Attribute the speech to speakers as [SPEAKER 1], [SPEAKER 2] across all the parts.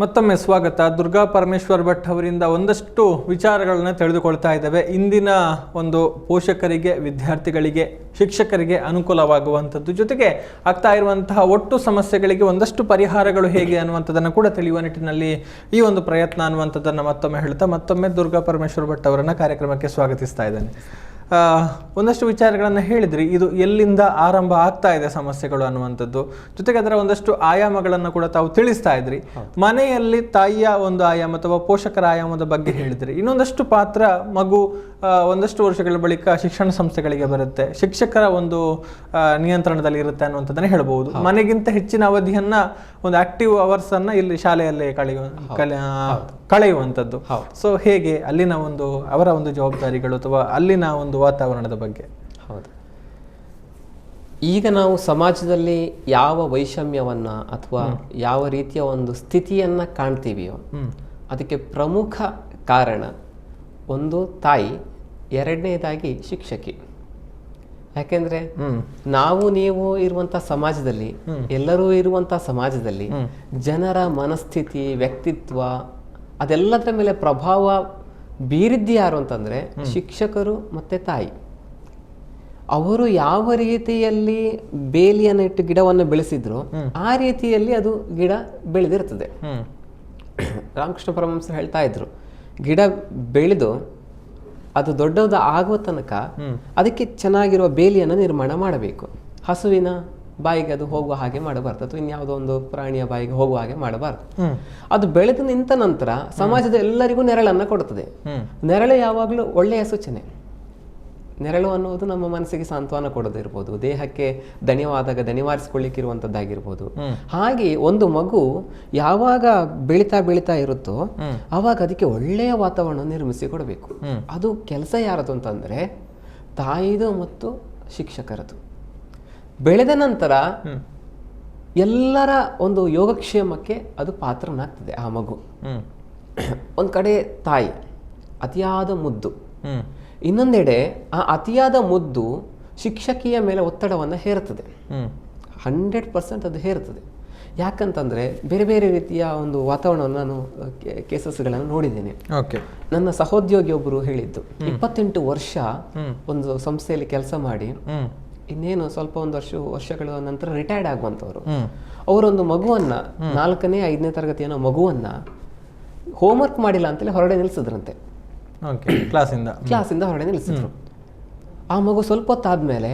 [SPEAKER 1] ಮತ್ತೊಮ್ಮೆ ಸ್ವಾಗತ. ದುರ್ಗಾ ಪರಮೇಶ್ವರ್ ಭಟ್ ಅವರಿಂದ ಒಂದಷ್ಟು ವಿಚಾರಗಳನ್ನು ತಿಳಿದುಕೊಳ್ತಾ ಇದ್ದೇವೆ. ಇಂದಿನ ಒಂದು ಪೋಷಕರಿಗೆ, ವಿದ್ಯಾರ್ಥಿಗಳಿಗೆ, ಶಿಕ್ಷಕರಿಗೆ ಅನುಕೂಲವಾಗುವಂಥದ್ದು, ಜೊತೆಗೆ ಆಗ್ತಾ ಇರುವಂತಹ ಒಟ್ಟು ಸಮಸ್ಯೆಗಳಿಗೆ ಒಂದಷ್ಟು ಪರಿಹಾರಗಳು ಹೇಗೆ ಅನ್ನುವಂಥದ್ದನ್ನು ಕೂಡ ತಿಳಿಯುವ ನಿಟ್ಟಿನಲ್ಲಿ ಈ ಒಂದು ಪ್ರಯತ್ನ ಅನ್ನುವಂಥದ್ದನ್ನು ಮತ್ತೊಮ್ಮೆ ಹೇಳ್ತಾ ಮತ್ತೊಮ್ಮೆ ದುರ್ಗಾ ಪರಮೇಶ್ವರ್ ಭಟ್ ಅವರನ್ನು ಕಾರ್ಯಕ್ರಮಕ್ಕೆ ಸ್ವಾಗತಿಸ್ತಾ ಇದ್ದೇನೆ. ಒಂದಷ್ಟು ವಿಚಾರಗಳನ್ನು ಹೇಳಿದ್ರಿ, ಇದು ಎಲ್ಲಿಂದ ಆರಂಭ ಆಗ್ತಾ ಇದೆ ಸಮಸ್ಯೆಗಳು ಅನ್ನುವಂಥದ್ದು, ಜೊತೆಗೆ ಅದರ ಒಂದಷ್ಟು ಆಯಾಮಗಳನ್ನು ಕೂಡ ತಾವು ತಿಳಿಸ್ತಾ ಇದ್ರಿ. ಮನೆಯಲ್ಲಿ ತಾಯಿಯ ಒಂದು ಆಯಾಮ ಅಥವಾ ಪೋಷಕರ ಆಯಾಮದ ಬಗ್ಗೆ ಹೇಳಿದ್ರಿ. ಇನ್ನೊಂದಷ್ಟು ಪಾತ್ರ ಮಗು ಒಂದಷ್ಟು ವರ್ಷಗಳ ಬಳಿಕ ಶಿಕ್ಷಣ ಸಂಸ್ಥೆಗಳಿಗೆ ಬರುತ್ತೆ, ಶಿಕ್ಷಕರ ಒಂದು ನಿಯಂತ್ರಣದಲ್ಲಿ ಇರುತ್ತೆ ಅನ್ನುವಂಥದ್ದನ್ನು ಹೇಳ್ಬೋದು. ಮನೆಗಿಂತ ಹೆಚ್ಚಿನ ಅವಧಿಯನ್ನ ಒಂದು ಆಕ್ಟಿವ್ ಅವರ್ಸ್ ಅನ್ನ ಇಲ್ಲಿ ಶಾಲೆಯಲ್ಲೇ ಕಳೆಯುವಂಥದ್ದು. ಸೊ ಹೇಗೆ ಅಲ್ಲಿನ ಒಂದು ಅವರ ಒಂದು ಜವಾಬ್ದಾರಿಗಳು ಅಥವಾ ಅಲ್ಲಿನ ಒಂದು ವಾತಾವರಣದ ಬಗ್ಗೆ?
[SPEAKER 2] ಹೌದು, ಈಗ ನಾವು ಸಮಾಜದಲ್ಲಿ ಯಾವ ವೈಷಮ್ಯವನ್ನ ಅಥವಾ ಯಾವ ರೀತಿಯ ಒಂದು ಸ್ಥಿತಿಯನ್ನ ಕಾಣ್ತೀವಿಯೋ ಅದಕ್ಕೆ ಪ್ರಮುಖ ಕಾರಣ ಒಂದು ತಾಯಿ, ಎರಡನೇದಾಗಿ ಶಿಕ್ಷಕಿ. ಯಾಕೆಂದ್ರೆ ನಾವು ನೀವು ಇರುವಂತ ಸಮಾಜದಲ್ಲಿ, ಎಲ್ಲರೂ ಇರುವಂತ ಸಮಾಜದಲ್ಲಿ ಜನರ ಮನಸ್ಥಿತಿ, ವ್ಯಕ್ತಿತ್ವ ಅದೆಲ್ಲದರ ಮೇಲೆ ಪ್ರಭಾವ ಬೀರಿದ್ದು ಯಾರು ಅಂತಂದ್ರೆ ಶಿಕ್ಷಕರು ಮತ್ತೆ ತಾಯಿ. ಅವರು ಯಾವ ರೀತಿಯಲ್ಲಿ ಬೇಲಿಯನ್ನು ಇಟ್ಟು ಗಿಡವನ್ನು ಬೆಳೆಸಿದ್ರು ಆ ರೀತಿಯಲ್ಲಿ ಅದು ಗಿಡ ಬೆಳೆದಿರ್ತದೆ. ರಾಮಕೃಷ್ಣ ಪರಮಹಂಸರು ಹೇಳ್ತಾ ಇದ್ರು, ಗಿಡ ಬೆಳೆದು ಅದು ದೊಡ್ಡದು ಆಗುವ ತನಕ ಅದಕ್ಕೆ ಚೆನ್ನಾಗಿರುವ ಬೇಲಿಯನ್ನು ನಿರ್ಮಾಣ ಮಾಡಬೇಕು. ಹಸುವಿನ ಬಾಯಿಗೆ ಅದು ಹೋಗುವ ಹಾಗೆ ಮಾಡಬಾರ್ದು, ಅಥವಾ ಇನ್ಯಾವುದೋ ಒಂದು ಪ್ರಾಣಿಯ ಬಾಯಿಗೆ ಹೋಗುವ ಹಾಗೆ ಮಾಡಬಾರ್ದು. ಅದು ಬೆಳೆದು ನಿಂತ ನಂತರ ಸಮಾಜದ ಎಲ್ಲರಿಗೂ ನೆರಳನ್ನ ಕೊಡುತ್ತದೆ. ನೆರಳು ಯಾವಾಗಲೂ ಒಳ್ಳೆಯ ಸೂಚನೆ. ನೆರಳು ಅನ್ನುವುದು ನಮ್ಮ ಮನಸ್ಸಿಗೆ ಸಾಂತ್ವನ ಕೊಡೋದಿರ್ಬೋದು, ದೇಹಕ್ಕೆ ದಣಿವಾದಾಗ ದಣಿವಾರಿಸಿಕೊಳ್ಳಿಕ್ಕಿರುವಂಥದ್ದಾಗಿರ್ಬೋದು. ಹಾಗೆ ಒಂದು ಮಗು ಯಾವಾಗ ಬೆಳೀತಾ ಬೆಳೀತಾ ಇರುತ್ತೋ ಆವಾಗ ಅದಕ್ಕೆ ಒಳ್ಳೆಯ ವಾತಾವರಣ ನಿರ್ಮಿಸಿ ಕೊಡಬೇಕು. ಅದು ಕೆಲಸ ಯಾರದು ಅಂತಂದ್ರೆ ತಾಯಿದು ಮತ್ತು ಶಿಕ್ಷಕರದು. ಬೆಳೆದ ನಂತರ ಎಲ್ಲರ ಒಂದು ಯೋಗಕ್ಷೇಮಕ್ಕೆ ಅದು ಪಾತ್ರನಾಗ್ತದೆ ಆ ಮಗು. ಒಂದ್ ಕಡೆ ತಾಯಿ ಅತಿಯಾದ ಮುದ್ದು, ಇನ್ನೊಂದೆಡೆ ಆ ಅತಿಯಾದ ಮುದ್ದು ಶಿಕ್ಷಕಿಯ ಮೇಲೆ ಒತ್ತಡವನ್ನು ಹೇರುತ್ತದೆ. 100% ಅದು ಹೇರುತ್ತದೆ. ಯಾಕಂತಂದ್ರೆ ಬೇರೆ ಬೇರೆ ರೀತಿಯ ಒಂದು ವಾತಾವರಣವನ್ನು ನಾನು ಕೇಸಸ್ಗಳನ್ನು ನೋಡಿದ್ದೇನೆ. ನನ್ನ ಸಹೋದ್ಯೋಗಿ ಒಬ್ಬರು ಹೇಳಿದ್ದು, 28 ವರ್ಷ ಒಂದು ಸಂಸ್ಥೆಯಲ್ಲಿ ಕೆಲಸ ಮಾಡಿ ಇನ್ನೇನು ಸ್ವಲ್ಪ ಒಂದು ವರ್ಷಗಳ ನಂತರ ರಿಟೈರ್ಡ್ ಆಗುವಂಥವ್ರು. ಅವರೊಂದು ಮಗುವನ್ನ 4ನೇ 5ನೇ ತರಗತಿಯ ಮಗುವನ್ನ ಹೋಮ್ವರ್ಕ್ ಮಾಡಿಲ್ಲ ಅಂತೇಳಿ ಹೊರಗಡೆ ನಿಲ್ಸಿದ್ರಂತೆ. ಕ್ಲಾಸಿಂದ ಹೊರಗಡೆ ನಿಲ್ಸಿದ್ರು. ಆ ಮಗು ಸ್ವಲ್ಪ ಹೊತ್ತಾದ್ಮೇಲೆ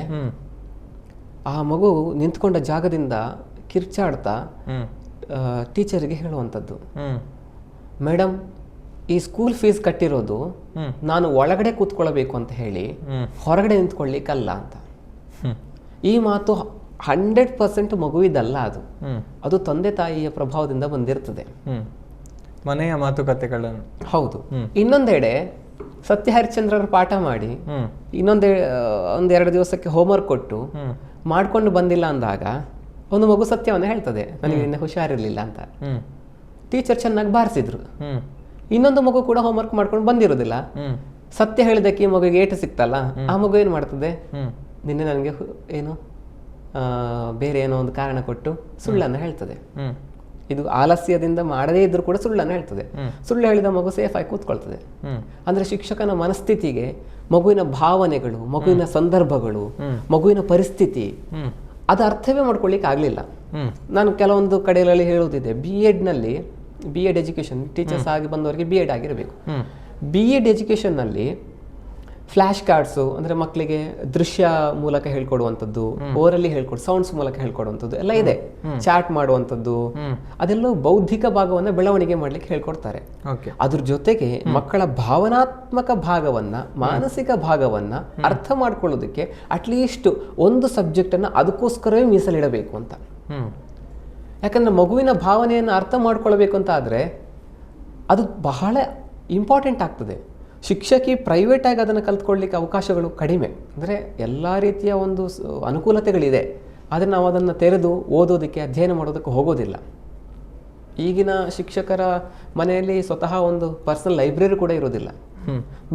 [SPEAKER 2] ಆ ಮಗು ನಿಂತ್ಕೊಂಡ ಜಾಗದಿಂದ ಕಿರ್ಚಾಡ್ತಾ ಟೀಚರ್ಗೆ ಹೇಳುವಂಥದ್ದು, ಮೇಡಮ್ ಈ ಸ್ಕೂಲ್ ಫೀಸ್ ಕಟ್ಟಿರೋದು ನಾನು ಒಳಗಡೆ ಕೂತ್ಕೊಳ್ಬೇಕು ಅಂತ ಹೇಳಿ ಹೊರಗಡೆ ನಿಂತ್ಕೊಳ್ಳಿಕ್ಕಲ್ಲ ಅಂತ. ಈ ಮಾತು 100% ಮಗುವಿದಲ್ಲ, ಅದು ತಂದೆ ತಾಯಿಯ ಪ್ರಭಾವದಿಂದ ಬಂದಿರ್ತದೆ,
[SPEAKER 1] ಮನೆಯ ಮಾತುಕತೆಗಳನ್ನು.
[SPEAKER 2] ಹೌದು. ಇನ್ನೊಂದೆಡೆ ಸತ್ಯ ಹರಿಶ್ಚಂದ್ರರ ಪಾಠ ಮಾಡಿ ಒಂದೆರಡು ದಿವಸಕ್ಕೆ ಹೋಮ್ವರ್ಕ್ ಕೊಟ್ಟು ಮಾಡ್ಕೊಂಡು ಬಂದಿಲ್ಲ ಅಂದಾಗ ಒಂದು ಮಗು ಸತ್ಯವನ್ನ ಹೇಳ್ತದೆ, ನನಗೆ ನಿನ್ನೆ ಹುಷಾರಿರ್ಲಿಲ್ಲ ಅಂತ. ಟೀಚರ್ ಚೆನ್ನಾಗಿ ಬಾರಿಸಿದ್ರು. ಇನ್ನೊಂದು ಮಗು ಕೂಡ ಹೋಮ್ವರ್ಕ್ ಮಾಡ್ಕೊಂಡು ಬಂದಿರೋದಿಲ್ಲ. ಸತ್ಯ ಹೇಳಿದಕ್ಕೆ ಈ ಮಗುಗೆ ಏಟು ಸಿಕ್ತಲ್ಲ, ಆ ಮಗು ಏನ್ ಮಾಡ್ತದೆ, ನಿನ್ನೆ ನನಗೆ ಏನು ಬೇರೆ ಏನೋ ಒಂದು ಕಾರಣ ಕೊಟ್ಟು ಸುಳ್ಳನ್ನು ಹೇಳ್ತದೆ. ಇದು ಆಲಸ್ಯದಿಂದ ಮಾಡದೇ ಇದ್ರೂ ಕೂಡ ಸುಳ್ಳನ್ನು ಹೇಳ್ತದೆ. ಸುಳ್ಳು ಹೇಳಿದ ಮಗು ಸೇಫ್ ಆಗಿ ಕೂತ್ಕೊಳ್ತದೆ. ಅಂದ್ರೆ ಶಿಕ್ಷಕನ ಮನಸ್ಥಿತಿಗೆ ಮಗುವಿನ ಭಾವನೆಗಳು, ಮಗುವಿನ ಸಂದರ್ಭಗಳು, ಮಗುವಿನ ಪರಿಸ್ಥಿತಿ ಅದು ಅರ್ಥವೇ ಮಾಡ್ಕೊಳ್ಳಿಕ್ಕೆ ಆಗ್ಲಿಲ್ಲ. ನಾನು ಕೆಲವೊಂದು ಕಡೆಯಲ್ಲಿ ಹೇಳುವುದಿದೆ, ಬಿ ಎಡ್ ಎಜುಕೇಶನ್ ಟೀಚರ್ಸ್ ಆಗಿ ಬಂದವರಿಗೆ ಬಿ ಎಡ್ ಆಗಿರಬೇಕು. ಬಿ ಎಡ್ ಎಜುಕೇಶನ್ ನಲ್ಲಿ ಫ್ಲಾಶ್ ಕಾರ್ಡ್ಸು ಅಂದ್ರೆ ಮಕ್ಕಳಿಗೆ ದೃಶ್ಯ ಮೂಲಕ ಹೇಳ್ಕೊಡುವಂಥದ್ದು, ಓರಲ್ಲಿ ಸೌಂಡ್ಸ್ ಮೂಲಕ ಹೇಳ್ಕೊಡುವಂಥದ್ದು ಎಲ್ಲ ಇದೆ. ಚಾಟ್ ಮಾಡುವಂಥದ್ದು ಅದೆಲ್ಲ ಬೌದ್ಧಿಕ ಭಾಗವನ್ನ ಬೆಳವಣಿಗೆ ಮಾಡ್ಲಿಕ್ಕೆ ಹೇಳ್ಕೊಡ್ತಾರೆ. ಅದ್ರ ಜೊತೆಗೆ ಮಕ್ಕಳ ಭಾವನಾತ್ಮಕ ಭಾಗವನ್ನ, ಮಾನಸಿಕ ಭಾಗವನ್ನ ಅರ್ಥ ಮಾಡ್ಕೊಳ್ಳೋದಕ್ಕೆ ಅಟ್ಲೀಸ್ಟ್ ಒಂದು ಸಬ್ಜೆಕ್ಟ್ ಅನ್ನ ಅದಕ್ಕೋಸ್ಕರವೇ ಮೀಸಲಿಡಬೇಕು ಅಂತ. ಯಾಕಂದ್ರೆ ಮಗುವಿನ ಭಾವನೆಯನ್ನು ಅರ್ಥ ಮಾಡ್ಕೊಳ್ಬೇಕು ಅಂತ ಆದ್ರೆ ಅದು ಬಹಳ ಇಂಪಾರ್ಟೆಂಟ್ ಆಗ್ತದೆ. ಶಿಕ್ಷಕಿ ಪ್ರೈವೇಟ್ ಆಗಿ ಅದನ್ನು ಕಲ್ತ್ಕೊಳ್ಳಿಕ್ಕೆ ಅವಕಾಶಗಳು ಕಡಿಮೆ. ಅಂದರೆ ಎಲ್ಲ ರೀತಿಯ ಒಂದು ಅನುಕೂಲತೆಗಳಿದೆ, ಆದರೆ ನಾವು ಅದನ್ನು ತೆರೆದು ಓದೋದಕ್ಕೆ, ಅಧ್ಯಯನ ಮಾಡೋದಕ್ಕೆ ಹೋಗೋದಿಲ್ಲ. ಈಗಿನ ಶಿಕ್ಷಕರ ಮನೆಯಲ್ಲಿ ಸ್ವತಃ ಒಂದು ಪರ್ಸನಲ್ ಲೈಬ್ರರಿ ಕೂಡ ಇರೋದಿಲ್ಲ,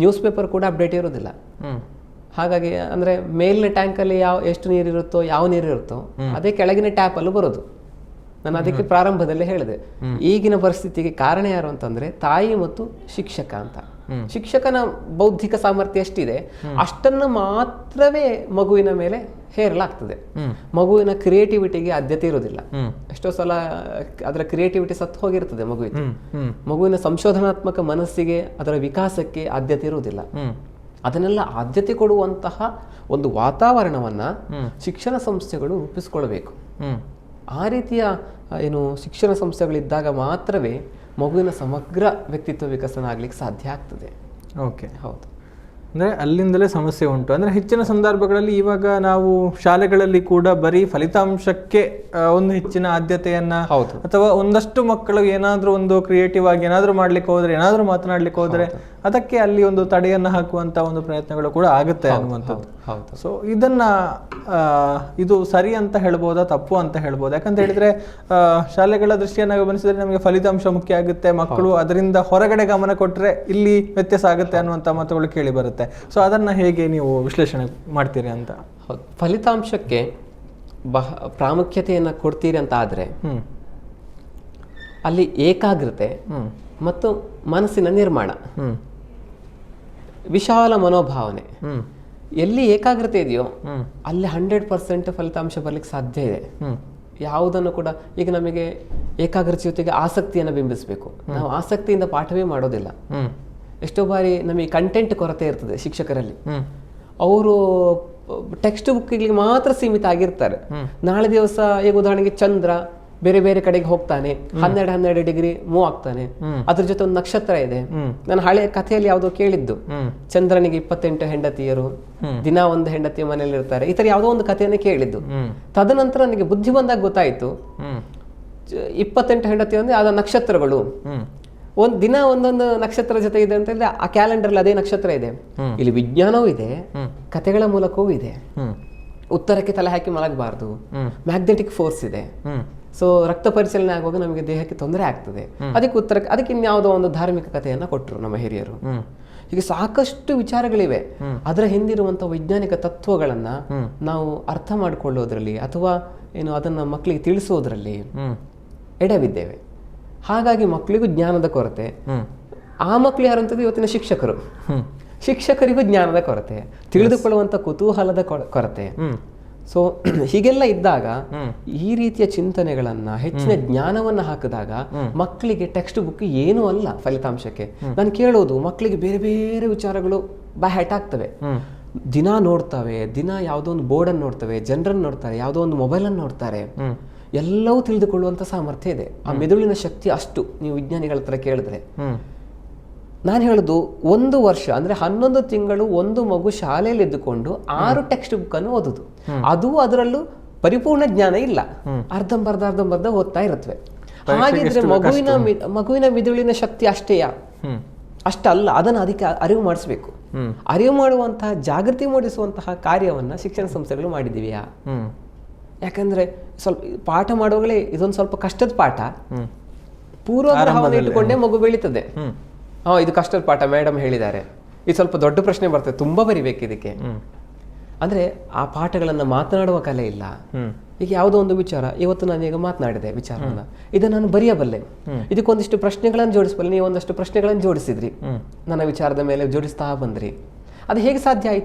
[SPEAKER 2] ನ್ಯೂಸ್ ಪೇಪರ್ ಕೂಡ ಅಪ್ಡೇಟ್ ಇರೋದಿಲ್ಲ. ಹಾಗಾಗಿ ಅಂದರೆ ಮೇಲಿನ ಟ್ಯಾಂಕಲ್ಲಿ ಎಷ್ಟು ನೀರಿರುತ್ತೋ ಯಾವ ನೀರಿರುತ್ತೋ ಅದೇ ಕೆಳಗಿನ ಟ್ಯಾಪಲ್ಲೂ ಬರೋದು. ನಾನು ಅದಕ್ಕೆ ಪ್ರಾರಂಭದಲ್ಲೇ ಹೇಳಿದೆ, ಈಗಿನ ಪರಿಸ್ಥಿತಿಗೆ ಕಾರಣ ಯಾರು ಅಂತಂದ್ರೆ ತಾಯಿ ಮತ್ತು ಶಿಕ್ಷಕ ಅಂತ. ಶಿಕ್ಷಕನ ಬೌದ್ಧಿಕ ಸಾಮರ್ಥ್ಯ ಎಷ್ಟಿದೆ ಅಷ್ಟನ್ನು ಮಾತ್ರವೇ ಮಗುವಿನ ಮೇಲೆ ಹೇರಲಾಗ್ತದೆ. ಮಗುವಿನ ಕ್ರಿಯೇಟಿವಿಟಿಗೆ ಆದ್ಯತೆ ಇರೋದಿಲ್ಲ. ಎಷ್ಟೋ ಸಲ ಅದರ ಕ್ರಿಯೇಟಿವಿಟಿ ಸತ್ತು ಹೋಗಿರ್ತದೆ ಮಗುವಿನ. ಮಗುವಿನ ಸಂಶೋಧನಾತ್ಮಕ ಮನಸ್ಸಿಗೆ, ಅದರ ವಿಕಾಸಕ್ಕೆ ಆದ್ಯತೆ ಇರುವುದಿಲ್ಲ. ಅದನ್ನೆಲ್ಲ ಆದ್ಯತೆ ಕೊಡುವಂತಹ ಒಂದು ವಾತಾವರಣವನ್ನ ಶಿಕ್ಷಣ ಸಂಸ್ಥೆಗಳು ರೂಪಿಸಿಕೊಳ್ಬೇಕು. ಆ ರೀತಿಯ ಶಿಕ್ಷಣ ಸಂಸ್ಥೆಗಳಿದ್ದಾಗ ಮಾತ್ರವೇ ಮಗುವಿನ ಸಮಗ್ರ ವ್ಯಕ್ತಿತ್ವ ವಿಕಸನ ಆಗ್ಲಿಕ್ಕೆ ಸಾಧ್ಯ ಆಗ್ತದೆ.
[SPEAKER 1] ಓಕೆ,
[SPEAKER 2] ಹೌದು.
[SPEAKER 1] ಅಂದರೆ ಅಲ್ಲಿಂದಲೇ ಸಮಸ್ಯೆ ಉಂಟು. ಅಂದರೆ ಹೆಚ್ಚಿನ ಸಂದರ್ಭಗಳಲ್ಲಿ ಇವಾಗ ನಾವು ಶಾಲೆಗಳಲ್ಲಿ ಕೂಡ ಬರೀ ಫಲಿತಾಂಶಕ್ಕೆ ಒಂದು ಹೆಚ್ಚಿನ ಆದ್ಯತೆಯನ್ನ, ಅಥವಾ ಒಂದಷ್ಟು ಮಕ್ಕಳು ಏನಾದರೂ ಒಂದು ಕ್ರಿಯೇಟಿವ್ ಆಗಿ ಏನಾದರೂ ಮಾಡ್ಲಿಕ್ಕೆ ಹೋದ್ರೆ, ಏನಾದರೂ ಮಾತನಾಡ್ಲಿಕ್ಕೆ ಹೋದ್ರೆ ಅದಕ್ಕೆ ಅಲ್ಲಿ ಒಂದು ತಡೆಯನ್ನು ಹಾಕುವಂತ ಒಂದು ಪ್ರಯತ್ನಗಳು ಕೂಡ ಆಗುತ್ತೆ ಅನ್ನುವಂಥದ್ದು. ಸೊ ಇದನ್ನ ಇದು ಸರಿ ಅಂತ ಹೇಳ್ಬೋದಾ, ತಪ್ಪು ಅಂತ ಹೇಳ್ಬೋದು? ಯಾಕಂತ ಹೇಳಿದ್ರೆ ಶಾಲೆಗಳ ದೃಷ್ಟಿಯನ್ನು ಗಮನಿಸಿದ್ರೆ ನಮಗೆ ಫಲಿತಾಂಶ ಮುಖ್ಯ ಆಗುತ್ತೆ, ಮಕ್ಕಳು ಅದರಿಂದ ಹೊರಗಡೆ ಗಮನ ಕೊಟ್ಟರೆ ಇಲ್ಲಿ ವ್ಯತ್ಯಾಸ ಆಗುತ್ತೆ ಅನ್ನುವಂಥ ಮಾತುಗಳು ಕೇಳಿ ಬರುತ್ತೆ. ಸೊ ಅದನ್ನ ಹೇಗೆ ನೀವು ವಿಶ್ಲೇಷಣೆ ಮಾಡ್ತೀರಿ ಅಂತ?
[SPEAKER 2] ಫಲಿತಾಂಶಕ್ಕೆ ಪ್ರಾಮುಖ್ಯತೆಯನ್ನು ಕೊಡ್ತೀರಿ ಅಂತ ಆದ್ರೆ ಅಲ್ಲಿ ಏಕಾಗ್ರತೆ ಮತ್ತು ಮನಸ್ಸಿನ ನಿರ್ಮಾಣ, ವಿಶಾಲ ಮನೋಭಾವನೆ, ಎಲ್ಲಿ ಏಕಾಗ್ರತೆ ಇದೆಯೋ ಅಲ್ಲಿ 100% ಫಲಿತಾಂಶ ಬರ್ಲಿಕ್ಕೆ ಸಾಧ್ಯ ಇದೆ. ಯಾವುದನ್ನು ಕೂಡ ಈಗ ನಮಗೆ ಏಕಾಗ್ರತೆ ಜೊತೆಗೆ ಆಸಕ್ತಿಯನ್ನು ಬಿಂಬಿಸಬೇಕು. ನಾವು ಆಸಕ್ತಿಯಿಂದ ಪಾಠವೇ ಮಾಡೋದಿಲ್ಲ. ಎಷ್ಟೋ ಬಾರಿ ನಮಗೆ ಕಂಟೆಂಟ್ ಕೊರತೆ ಇರ್ತದೆ ಶಿಕ್ಷಕರಲ್ಲಿ. ಅವರು ಟೆಕ್ಸ್ಟ್ ಬುಕ್ಗಳಿಗೆ ಮಾತ್ರ ಸೀಮಿತ ಆಗಿರ್ತಾರೆ. ನಾಳೆ ದಿವಸ ಈಗ ಉದಾಹರಣೆಗೆ ಚಂದ್ರ ಬೇರೆ ಬೇರೆ ಕಡೆಗೆ ಹೋಗ್ತಾನೆ, 12 ಡಿಗ್ರಿ ಮೂವ್ ಆಗ್ತಾನೆ, ಅದ್ರ ಜೊತೆ ಒಂದು ನಕ್ಷತ್ರ ಇದೆ. ನಾನು ಹಳೆ ಕಥೆಯಲ್ಲಿ ಯಾವುದೋ ಕೇಳಿದ್ದು, ಚಂದ್ರನಿಗೆ 28 ಹೆಂಡತಿಯರು, ದಿನ ಒಂದು ಹೆಂಡತಿಯ ಮನೇಲಿ ಇರ್ತಾರೆ, ಈ ತರ ಯಾವುದೋ ಒಂದು ಕಥೆಯನ್ನೇ ಕೇಳಿದ್ದು. ತದನಂತರ ನನಗೆ ಬುದ್ಧಿ ಬಂದಾಗ ಗೊತ್ತಾಯ್ತು, 28 ಹೆಂಡತಿ ಅಂದ್ರೆ ಅದ ನಕ್ಷತ್ರಗಳು, ಒಂದ್ ದಿನ ಒಂದೊಂದು ನಕ್ಷತ್ರ ಜೊತೆ ಇದೆ ಅಂತ ಹೇಳಿದ್ರೆ ಆ ಕ್ಯಾಲೆಂಡರ್ ಅದೇ ನಕ್ಷತ್ರ ಇದೆ. ಇಲ್ಲಿ ವಿಜ್ಞಾನವೂ ಇದೆ, ಕಥೆಗಳ ಮೂಲಕವೂ ಇದೆ. ಉತ್ತರಕ್ಕೆ ತಲೆ ಹಾಕಿ ಮಲಗಬಾರ್ದು, ಮ್ಯಾಗ್ನೆಟಿಕ್ ಫೋರ್ಸ್ ಇದೆ. ಸೊ ರಕ್ತ ಪರಿಚಲನೆ ಆಗುವಾಗ ನಮಗೆ ದೇಹಕ್ಕೆ ತೊಂದರೆ ಆಗ್ತದೆ. ಅದಕ್ಕೆ ಇನ್ಯಾವುದೋ ಒಂದು ಧಾರ್ಮಿಕ ಕಥೆಯನ್ನ ಕೊಟ್ಟರು ನಮ್ಮ ಹಿರಿಯರು. ಹೀಗೆ ಸಾಕಷ್ಟು ವಿಚಾರಗಳಿವೆ. ಅದರ ಹಿಂದಿರುವಂತಹ ವೈಜ್ಞಾನಿಕ ತತ್ವಗಳನ್ನ ನಾವು ಅರ್ಥ ಮಾಡಿಕೊಳ್ಳೋದ್ರಲ್ಲಿ ಅಥವಾ ಅದನ್ನ ಮಕ್ಕಳಿಗೆ ತಿಳಿಸೋದ್ರಲ್ಲಿ ಎಡವಿದ್ದೇವೆ. ಹಾಗಾಗಿ ಮಕ್ಕಳಿಗೂ ಜ್ಞಾನದ ಕೊರತೆ. ಆ ಮಕ್ಕಳು ಯಾರಂತದ್ದು ಇವತ್ತಿನ ಶಿಕ್ಷಕರು. ಶಿಕ್ಷಕರಿಗೂ ಜ್ಞಾನದ ಕೊರತೆ, ತಿಳಿದುಕೊಳ್ಳುವಂತ ಕುತೂಹಲದ ಕೊರತೆ. ಸೊ ಹೀಗೆಲ್ಲ ಇದ್ದಾಗ ಈ ರೀತಿಯ ಚಿಂತನೆಗಳನ್ನ, ಹೆಚ್ಚಿನ ಜ್ಞಾನವನ್ನ ಹಾಕಿದಾಗ ಮಕ್ಕಳಿಗೆ ಟೆಕ್ಸ್ಟ್ ಬುಕ್ ಏನೂ ಅಲ್ಲ ಫಲಿತಾಂಶಕ್ಕೆ. ನಾನು ಕೇಳೋದು, ಮಕ್ಕಳಿಗೆ ಬೇರೆ ಬೇರೆ ವಿಚಾರಗಳು ಬೈ ಹ್ಯಾಟ್ ಆಗ್ತವೆ. ದಿನ ನೋಡ್ತವೆ, ದಿನ ಯಾವುದೋ ಒಂದು ಬೋರ್ಡನ್ನು ನೋಡ್ತವೆ, ಜನರನ್ನು ನೋಡ್ತಾರೆ, ಯಾವುದೋ ಒಂದು ಮೊಬೈಲನ್ನು ನೋಡ್ತಾರೆ. ಎಲ್ಲವೂ ತಿಳಿದುಕೊಳ್ಳುವಂತ ಸಾಮರ್ಥ್ಯ ಇದೆ. ಆ ಮೆದುಳಿನ ಶಕ್ತಿ ಅಷ್ಟು. ನೀವು ವಿಜ್ಞಾನಿಗಳ ಹತ್ರ ಕೇಳಿದ್ರೆ, ನಾನು ಹೇಳುದು 1 ವರ್ಷ ಅಂದ್ರೆ 11 ತಿಂಗಳು ಒಂದು ಮಗು ಶಾಲೆಯಲ್ಲಿ ಇದ್ದುಕೊಂಡು 6 ಟೆಕ್ಸ್ಟ್ ಬುಕ್ ಅನ್ನು ಓದುದು. ಅದು ಅದರಲ್ಲೂ ಪರಿಪೂರ್ಣ ಜ್ಞಾನ ಇಲ್ಲ, ಅರ್ಧಂಬರ್ಧ ಓದ್ತಾ ಇರುತ್ತವೆ. ಹಾಗಿದ್ರೆ ಮಗುವಿನ ಮಿದುಳಿನ ಶಕ್ತಿ ಅಷ್ಟಲ್ಲ. ಅದನ್ನು ಅದಕ್ಕೆ ಅರಿವು ಮಾಡಿಸ್ಬೇಕು. ಅರಿವು ಮಾಡುವಂತಹ, ಜಾಗೃತಿ ಮೂಡಿಸುವಂತಹ ಕಾರ್ಯವನ್ನ ಶಿಕ್ಷಣ ಸಂಸ್ಥೆಗಳು ಮಾಡಿದೀವಿಯಾ? ಯಾಕಂದ್ರೆ ಸ್ವಲ್ಪ ಪಾಠ ಮಾಡುವಾಗಲೇ ಇದೊಂದು ಸ್ವಲ್ಪ ಕಷ್ಟದ ಪಾಠ, ಪೂರ್ವಗ್ರಹವನ್ನು ಇಟ್ಟುಕೊಂಡೇ ಮಗು ಬೆಳೀತದೆ. ಇದು ಕಷ್ಟದ ಪಾಠ, ಮೇಡಮ್ ಹೇಳಿದ್ದಾರೆ, ಇದು ಸ್ವಲ್ಪ ದೊಡ್ಡ ಪ್ರಶ್ನೆ ಬರ್ತದೆ, ತುಂಬಾ ಬರಿಬೇಕು ಇದಕ್ಕೆ. ಅಂದ್ರೆ ಆ ಪಾಠಗಳನ್ನ ಮಾತನಾಡುವ ಕಲೆ ಇಲ್ಲ. ಈಗ ಯಾವುದೋ ಒಂದು ವಿಚಾರ, ಇವತ್ತು ನಾನೀಗ ಮಾತನಾಡಿದೆ ವಿಚಾರವನ್ನ, ಇದನ್ನ ನಾನು ಬರೆಯಬಲ್ಲೆ, ಇದಕ್ಕೊಂದಿಷ್ಟು ಪ್ರಶ್ನೆಗಳನ್ನು ಜೋಡಿಸಬಲ್ಲೆ. ನೀವು ಒಂದಷ್ಟು ಪ್ರಶ್ನೆಗಳನ್ನು ಜೋಡಿಸಿದ್ರಿ, ನನ್ನ ವಿಚಾರದ ಮೇಲೆ ಜೋಡಿಸ್ತಾ ಬಂದ್ರಿ. ಅದು ಹೇಗೆ ಸಾಧ್ಯ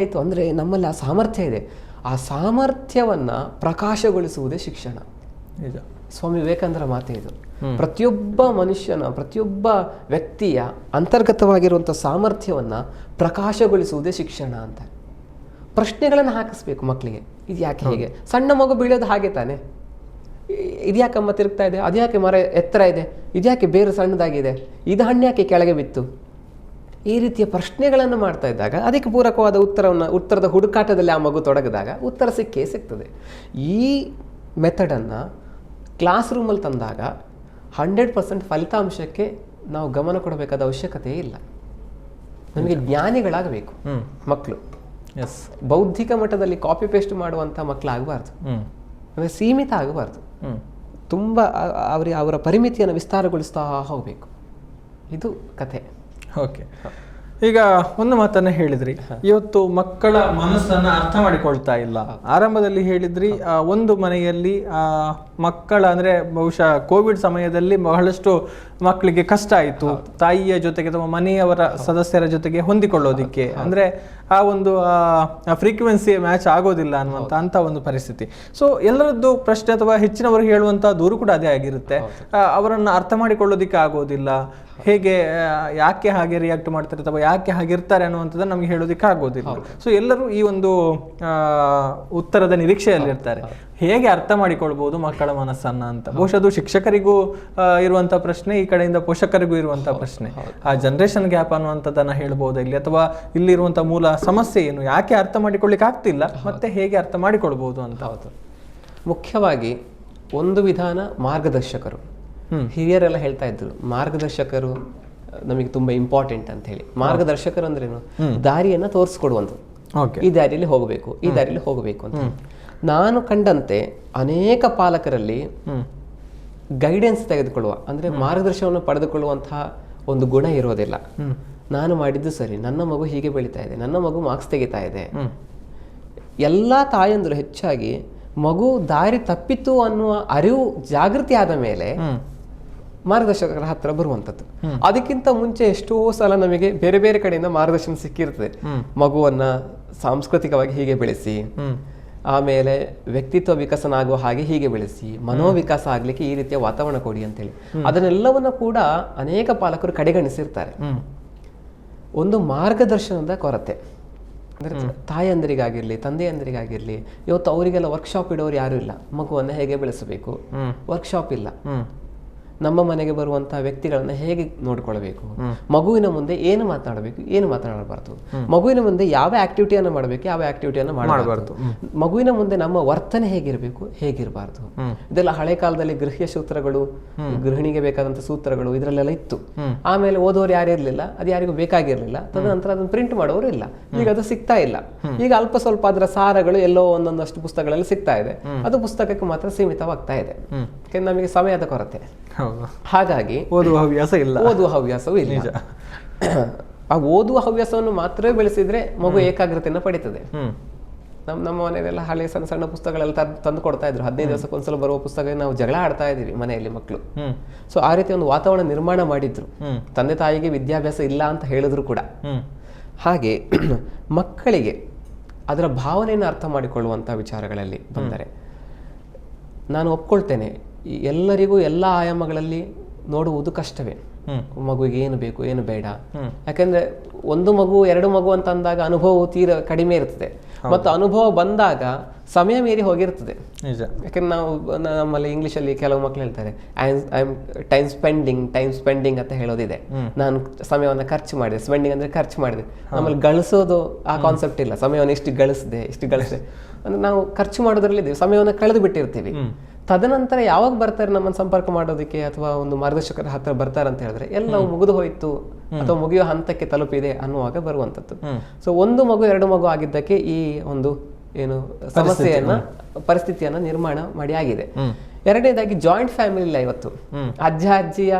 [SPEAKER 2] ಆಯ್ತು? ಅಂದ್ರೆ ನಮ್ಮಲ್ಲಿ ಆ ಸಾಮರ್ಥ್ಯ ಇದೆ. ಆ ಸಾಮರ್ಥ್ಯವನ್ನ ಪ್ರಕಾಶಗೊಳಿಸುವುದೇ ಶಿಕ್ಷಣ. ಸ್ವಾಮಿ ವಿವೇಕಾನಂದರ ಮಾತೆ ಇದು. ಪ್ರತಿಯೊಬ್ಬ ಮನುಷ್ಯನ, ಪ್ರತಿಯೊಬ್ಬ ವ್ಯಕ್ತಿಯ ಅಂತರ್ಗತವಾಗಿರುವಂಥ ಸಾಮರ್ಥ್ಯವನ್ನ ಪ್ರಕಾಶಗೊಳಿಸುವುದೇ ಶಿಕ್ಷಣ ಅಂತ. ಪ್ರಶ್ನೆಗಳನ್ನು ಹಾಕಿಸ್ಬೇಕು ಮಕ್ಕಳಿಗೆ. ಇದು ಯಾಕೆ ಹೀಗೆ? ಸಣ್ಣ ಮಗು ಬೀಳೋದು ಹಾಗೆ ತಾನೆ. ಇದ್ಯಾಕಮ್ಮ ತಿರುಗ್ತಾ ಇದೆ, ಅದ್ಯಾಕೆ ಮರ ಎತ್ತರ ಇದೆ, ಇದ್ಯಾಕೆ ಬೇರು ಸಣ್ಣದಾಗಿದೆ, ಇದು ಹಣ್ಣ್ಯಾಕೆ ಕೆಳಗೆ ಬಿತ್ತು? ಈ ರೀತಿಯ ಪ್ರಶ್ನೆಗಳನ್ನು ಮಾಡ್ತಾ ಇದ್ದಾಗ ಅದಕ್ಕೆ ಪೂರಕವಾದ ಉತ್ತರದ ಹುಡುಕಾಟದಲ್ಲಿ ಆ ಮಗು ತೊಡಗಿದಾಗ ಉತ್ತರ ಸಿಗ್ತದೆ. ಈ ಮೆಥಡನ್ನು ಕ್ಲಾಸ್ ರೂಮಲ್ಲಿ ತಂದಾಗ 100% ಫಲಿತಾಂಶಕ್ಕೆ ನಾವು ಗಮನ ಕೊಡಬೇಕಾದ ಅವಶ್ಯಕತೆ ಇಲ್ಲ. ನಮಗೆ ಜ್ಞಾನಿಗಳಾಗಬೇಕು ಮಕ್ಕಳು. ಬೌದ್ಧಿಕ ಮಟ್ಟದಲ್ಲಿ ಕಾಪಿ ಪೇಸ್ಟ್ ಮಾಡುವಂಥ ಮಕ್ಕಳಾಗಬಾರ್ದು, ನಮಗೆ ಸೀಮಿತ ಆಗಬಾರ್ದು. ತುಂಬ ಅವರ ಪರಿಮಿತಿಯನ್ನು ವಿಸ್ತಾರಗೊಳಿಸ್ತಾ ಹೋಗಬೇಕು. ಇದು ಕಥೆ.
[SPEAKER 1] ಓಕೆ, ಈಗ ಒಂದು ಮಾತನ್ನ ಹೇಳಿದ್ರಿ, ಇವತ್ತು ಮಕ್ಕಳ ಮನಸ್ಸನ್ನ ಅರ್ಥ ಮಾಡಿಕೊಳ್ತಾ ಇಲ್ಲ. ಆರಂಭದಲ್ಲಿ ಹೇಳಿದ್ರಿ ಒಂದು ಮನೆಯಲ್ಲಿ ಮಕ್ಕಳ ಅಂದ್ರೆ ಬಹುಶಃ ಕೋವಿಡ್ ಸಮಯದಲ್ಲಿ ಬಹಳಷ್ಟು ಮಕ್ಕಳಿಗೆ ಕಷ್ಟ ಆಯಿತು, ತಾಯಿಯ ಜೊತೆಗೆ ಅಥವಾ ಮನೆಯವರ ಸದಸ್ಯರ ಜೊತೆಗೆ ಹೊಂದಿಕೊಳ್ಳೋದಿಕ್ಕೆ, ಅಂದ್ರೆ ಆ ಒಂದು ಫ್ರೀಕ್ವೆನ್ಸಿ ಮ್ಯಾಚ್ ಆಗೋದಿಲ್ಲ ಅಂತ ಒಂದು ಪರಿಸ್ಥಿತಿ. ಸೊ ಎಲ್ಲರದ್ದು ಪ್ರಶ್ನೆ ಅಥವಾ ಹೆಚ್ಚಿನವರು ಹೇಳುವಂತ ದೂರು ಕೂಡ ಅದೇ ಆಗಿರುತ್ತೆ, ಅವರನ್ನ ಅರ್ಥ ಮಾಡಿಕೊಳ್ಳೋದಿಕ್ಕೆ ಆಗೋದಿಲ್ಲ, ಹೇಗೆ ಯಾಕೆ ಹಾಗೆ ರಿಯಾಕ್ಟ್ ಮಾಡ್ತಾರೆ ಅಥವಾ ಯಾಕೆ ಹಾಗಿರ್ತಾರೆ ಅನ್ನುವಂಥದ್ದನ್ನು ನಮಗೆ ಹೇಳೋದಿಕ್ಕೆ ಆಗೋದಿಲ್ಲ. ಸೊ ಎಲ್ಲರೂ ಈ ಒಂದು ಉತ್ತರದ ನಿರೀಕ್ಷೆಯಲ್ಲಿರ್ತಾರೆ. ಹೇಗೆ ಅರ್ಥ ಮಾಡಿಕೊಳ್ಬಹುದು ಮಕ್ಕಳ ಮನಸ್ಸನ್ನ ಅಂತ ಬಹುಶಃ ಅದು ಶಿಕ್ಷಕರಿಗೂ ಇರುವಂತಹ ಪ್ರಶ್ನೆ, ಈ ಕಡೆಯಿಂದ ಪೋಷಕರಿಗೂ ಇರುವಂತಹ ಪ್ರಶ್ನೆ. ಆ ಜನರೇಷನ್ ಗ್ಯಾಪ್ ಅನ್ನುವಂಥದ್ದನ್ನ ಹೇಳ್ಬೋದಾ ಇಲ್ಲಿ, ಅಥವಾ ಇಲ್ಲಿರುವಂತಹ ಮೂಲ ಸಮಸ್ಯೆ ಏನು, ಯಾಕೆ ಅರ್ಥ ಮಾಡಿಕೊಳ್ಳಿಕ್ಕೆ ಆಗ್ತಿಲ್ಲ, ಮತ್ತೆ ಹೇಗೆ ಅರ್ಥ ಮಾಡಿಕೊಳ್ಬಹುದು ಅಂತ.
[SPEAKER 2] ಮುಖ್ಯವಾಗಿ ಒಂದು ವಿಧಾನ ಮಾರ್ಗದರ್ಶಕರು. ಹಿರಿಯರೆಲ್ಲ ಹೇಳ್ತಾ ಇದ್ರು ಮಾರ್ಗದರ್ಶಕರು ನಮಗೆ ತುಂಬಾ ಇಂಪಾರ್ಟೆಂಟ್ ಅಂತ ಹೇಳಿ. ಮಾರ್ಗದರ್ಶಕರು ಅಂದ್ರೇನು? ದಾರಿಯನ್ನ ತೋರಿಸ್ಕೊಡುವಂಥದ್ದು. ಈ ದಾರಿಯಲ್ಲಿ ಹೋಗಬೇಕು, ಈ ದಾರಿಯಲ್ಲಿ ಹೋಗಬೇಕು ಅಂತ. ನಾನು ಕಂಡಂತೆ ಅನೇಕ ಪಾಲಕರಲ್ಲಿ ಗೈಡೆನ್ಸ್ ತೆಗೆದುಕೊಳ್ಳುವ ಅಂದ್ರೆ ಮಾರ್ಗದರ್ಶನವನ್ನು ಪಡೆದುಕೊಳ್ಳುವಂತಹ ಒಂದು ಗುಣ ಇರೋದಿಲ್ಲ. ನಾನು ಮಾಡಿದ್ದು ಸರಿ, ನನ್ನ ಮಗು ಹೀಗೆ ಬೆಳೀತಾ ಇದೆ, ನನ್ನ ಮಗು ಮಾರ್ಕ್ಸ್ ತೆಗಿತಾ ಇದೆ. ಎಲ್ಲಾ ತಾಯಂದ್ರು ಹೆಚ್ಚಾಗಿ ಮಗು ದಾರಿ ತಪ್ಪಿತು ಅನ್ನುವ ಅರಿವು ಜಾಗೃತಿ ಆದ ಮೇಲೆ ಮಾರ್ಗದರ್ಶಕರ ಹತ್ರ ಬರುವಂತದ್ದು. ಅದಕ್ಕಿಂತ ಮುಂಚೆ ಎಷ್ಟೋ ಸಲ ನಮಗೆ ಬೇರೆ ಬೇರೆ ಕಡೆಯಿಂದ ಮಾರ್ಗದರ್ಶನ ಸಿಕ್ಕಿರ್ತದೆ. ಮಗುವನ್ನ ಸಾಂಸ್ಕೃತಿಕವಾಗಿ ಹೀಗೆ ಬೆಳೆಸಿ, ಆಮೇಲೆ ವ್ಯಕ್ತಿತ್ವ ವಿಕಸನ ಆಗುವ ಹಾಗೆ ಹೀಗೆ ಬೆಳೆಸಿ, ಮನೋವಿಕಾಸ ಆಗ್ಲಿಕ್ಕೆ ಈ ರೀತಿಯ ವಾತಾವರಣ ಕೊಡಿ ಅಂತೇಳಿ. ಅದನ್ನೆಲ್ಲವನ್ನ ಕೂಡ ಅನೇಕ ಪಾಲಕರು ಕಡೆಗಣಿಸಿರ್ತಾರೆ. ಒಂದು ಮಾರ್ಗದರ್ಶನದ ಕೊರತೆ ಅಂದ್ರೆ ತಾಯಂದರಿಗಾಗಿರ್ಲಿ ತಂದೆಯಂದರಿಗಾಗಿರ್ಲಿ, ಇವತ್ತು ಅವರಿಗೆಲ್ಲ ವರ್ಕ್ಶಾಪ್ ಇಡೋರು ಯಾರು ಇಲ್ಲ. ಮಗುವನ್ನ ಹೇಗೆ ಬೆಳೆಸಬೇಕು ವರ್ಕ್ಶಾಪ್ ಇಲ್ಲ. ನಮ್ಮ ಮನೆಗೆ ಬರುವಂತಹ ವ್ಯಕ್ತಿಗಳನ್ನ ಹೇಗೆ ನೋಡ್ಕೊಳ್ಬೇಕು, ಮಗುವಿನ ಮುಂದೆ ಏನು ಮಾತನಾಡಬೇಕು, ಏನು ಮಾತನಾಡಬಾರ್ದು, ಮಗುವಿನ ಮುಂದೆ ಯಾವ ಆಕ್ಟಿವಿಟಿಯನ್ನು ಮಾಡಬೇಕು, ಯಾವ ಆಕ್ಟಿವಿಟಿಯನ್ನು ಮಾಡಬಾರ್ದು, ಮಗುವಿನ ಮುಂದೆ ನಮ್ಮ ವರ್ತನೆ ಹೇಗಿರಬೇಕು, ಹೇಗಿರಬಾರ್ದು. ಇದೆಲ್ಲ ಹಳೆ ಕಾಲದಲ್ಲಿ ಗೃಹ್ಯ ಸೂತ್ರಗಳು, ಗೃಹಿಣಿಗೆ ಬೇಕಾದಂತ ಸೂತ್ರಗಳು ಇದರಲ್ಲೆಲ್ಲ ಇತ್ತು. ಆಮೇಲೆ ಓದೋರು ಯಾರು ಇರ್ಲಿಲ್ಲ, ಅದು ಯಾರಿಗೂ ಬೇಕಾಗಿರ್ಲಿಲ್ಲ. ತದನಂತರ ಅದನ್ನು ಪ್ರಿಂಟ್ ಮಾಡೋರು ಇಲ್ಲ. ಈಗ ಅದು ಸಿಗ್ತಾ ಇಲ್ಲ. ಈಗ ಅಲ್ಪ ಸ್ವಲ್ಪ ಅದರ ಸಾರಗಳು ಎಲ್ಲೋ ಒಂದೊಂದಷ್ಟು ಪುಸ್ತಕಗಳಲ್ಲಿ ಸಿಗ್ತಾ ಇದೆ. ಅದು ಪುಸ್ತಕಕ್ಕೆ ಮಾತ್ರ ಸೀಮಿತವಾಗ್ತಾ ಇದೆ. ನಮಗೆ ಸಮಯದ ಕೊರತೆ. ಹಾಗಾಗಿ
[SPEAKER 1] ಓದುವ
[SPEAKER 2] ಹವ್ಯಾಸವೂ ಇಲ್ಲ. ಆ ಓದುವ ಹವ್ಯಾಸವನ್ನು ಮಾತ್ರವೇ ಬೆಳೆಸಿದ್ರೆ ಮಗು ಏಕಾಗ್ರತೆಯನ್ನು ಪಡಿತದೆ. ನಮ್ಮ ಮನೆಯಲ್ಲೆಲ್ಲ ಹಳೆ ಸಣ್ಣ ಸಣ್ಣ ಪುಸ್ತಕಗಳೆಲ್ಲ ತಂದು ಕೊಡ್ತಾ ಇದ್ರು. 15 ದಿವಸಕ್ಕೊಂದ್ಸಲ ಬರುವ ಪುಸ್ತಕ ನಾವು ಜಗಳ ಆಡ್ತಾ ಇದೀವಿ ಮನೆಯಲ್ಲಿ ಮಕ್ಕಳು. ಸೊ ಆ ರೀತಿ ಒಂದು ವಾತಾವರಣ ನಿರ್ಮಾಣ ಮಾಡಿದ್ರು. ತಂದೆ ತಾಯಿಗೆ ವಿದ್ಯಾಭ್ಯಾಸ ಇಲ್ಲ ಅಂತ ಹೇಳಿದ್ರು ಕೂಡ. ಹಾಗೆ ಮಕ್ಕಳಿಗೆ ಅದರ ಭಾವನೆಯನ್ನು ಅರ್ಥ ಮಾಡಿಕೊಳ್ಳುವಂತಹ ವಿಚಾರಗಳಲ್ಲಿ ಬಂದರೆ ನಾನು ಒಪ್ಕೊಳ್ತೇನೆ, ಎಲ್ಲರಿಗೂ ಎಲ್ಲ ಆಯಾಮಗಳಲ್ಲಿ ನೋಡುವುದು ಕಷ್ಟವೇ. ಮಗುವಿಗೆ ಏನು ಬೇಕು ಏನು ಬೇಡ. ಯಾಕಂದ್ರೆ ಒಂದು ಮಗು ಎರಡು ಮಗು ಅಂತ ಅಂದಾಗ ಅನುಭವ ತೀರ ಕಡಿಮೆ ಇರ್ತದೆ. ಮತ್ತು ಅನುಭವ ಬಂದಾಗ ಸಮಯ ಮೀರಿ ಹೋಗಿರ್ತದೆ. ಯಾಕಂದ್ರೆ ನಾವು ನಮ್ಮಲ್ಲಿ ಇಂಗ್ಲಿಷಲ್ಲಿ ಕೆಲವು ಮಕ್ಕಳು ಹೇಳ್ತಾರೆ ಐ ಆಮ್ ಟೈಮ್ ಸ್ಪೆಂಡಿಂಗ್ ಅಂತ ಹೇಳೋದಿದೆ. ನಾನು ಸಮಯವನ್ನು ಖರ್ಚು ಮಾಡಿದೆ. ಸ್ಪೆಂಡಿಂಗ್ ಅಂದ್ರೆ ಖರ್ಚು ಮಾಡಿದೆ. ನಮ್ಮಲ್ಲಿ ಗಳಿಸೋದು ಆ ಕಾನ್ಸೆಪ್ಟ್ ಇಲ್ಲ. ಸಮಯವನ್ನು ಇಷ್ಟು ಗಳಿಸಿದೆ ಅಂದ್ರೆ ನಾವು ಖರ್ಚು ಮಾಡೋದ್ರಲ್ಲಿ ಸಮಯವನ್ನು ಕಳೆದು ಬಿಟ್ಟಿರ್ತೀವಿ. ತದನಂತರ ಯಾವಾಗ ಬರ್ತಾರೆ ನಮ್ಮನ್ನು ಸಂಪರ್ಕ ಮಾಡೋದಕ್ಕೆ ಅಥವಾ ಒಂದು ಮಾರ್ಗದರ್ಶಕರ ಹತ್ರ ಬರ್ತಾರೆ ಅಂತ ಹೇಳಿದ್ರೆ ಎಲ್ಲವೂ ಮುಗಿದು ಹೋಯ್ತು ಅಥವಾ ಮುಗಿಯುವ ಹಂತಕ್ಕೆ ತಲುಪಿದೆ ಅನ್ನುವಾಗ ಬರುವಂತದ್ದು. ಸೊ ಒಂದು ಮಗು ಎರಡು ಮಗು ಆಗಿದ್ದಕ್ಕೆ ಈ ಒಂದು ಏನು ಪರಿಸ್ಥಿತಿಯನ್ನ ನಿರ್ಮಾಣ ಮಾಡಿ ಆಗಿದೆ. ಎರಡನೇದಾಗಿ ಜಾಯಿಂಟ್ ಫ್ಯಾಮಿಲಿ ಇಲ್ಲ. ಇವತ್ತು ಅಜ್ಜ ಅಜ್ಜಿಯ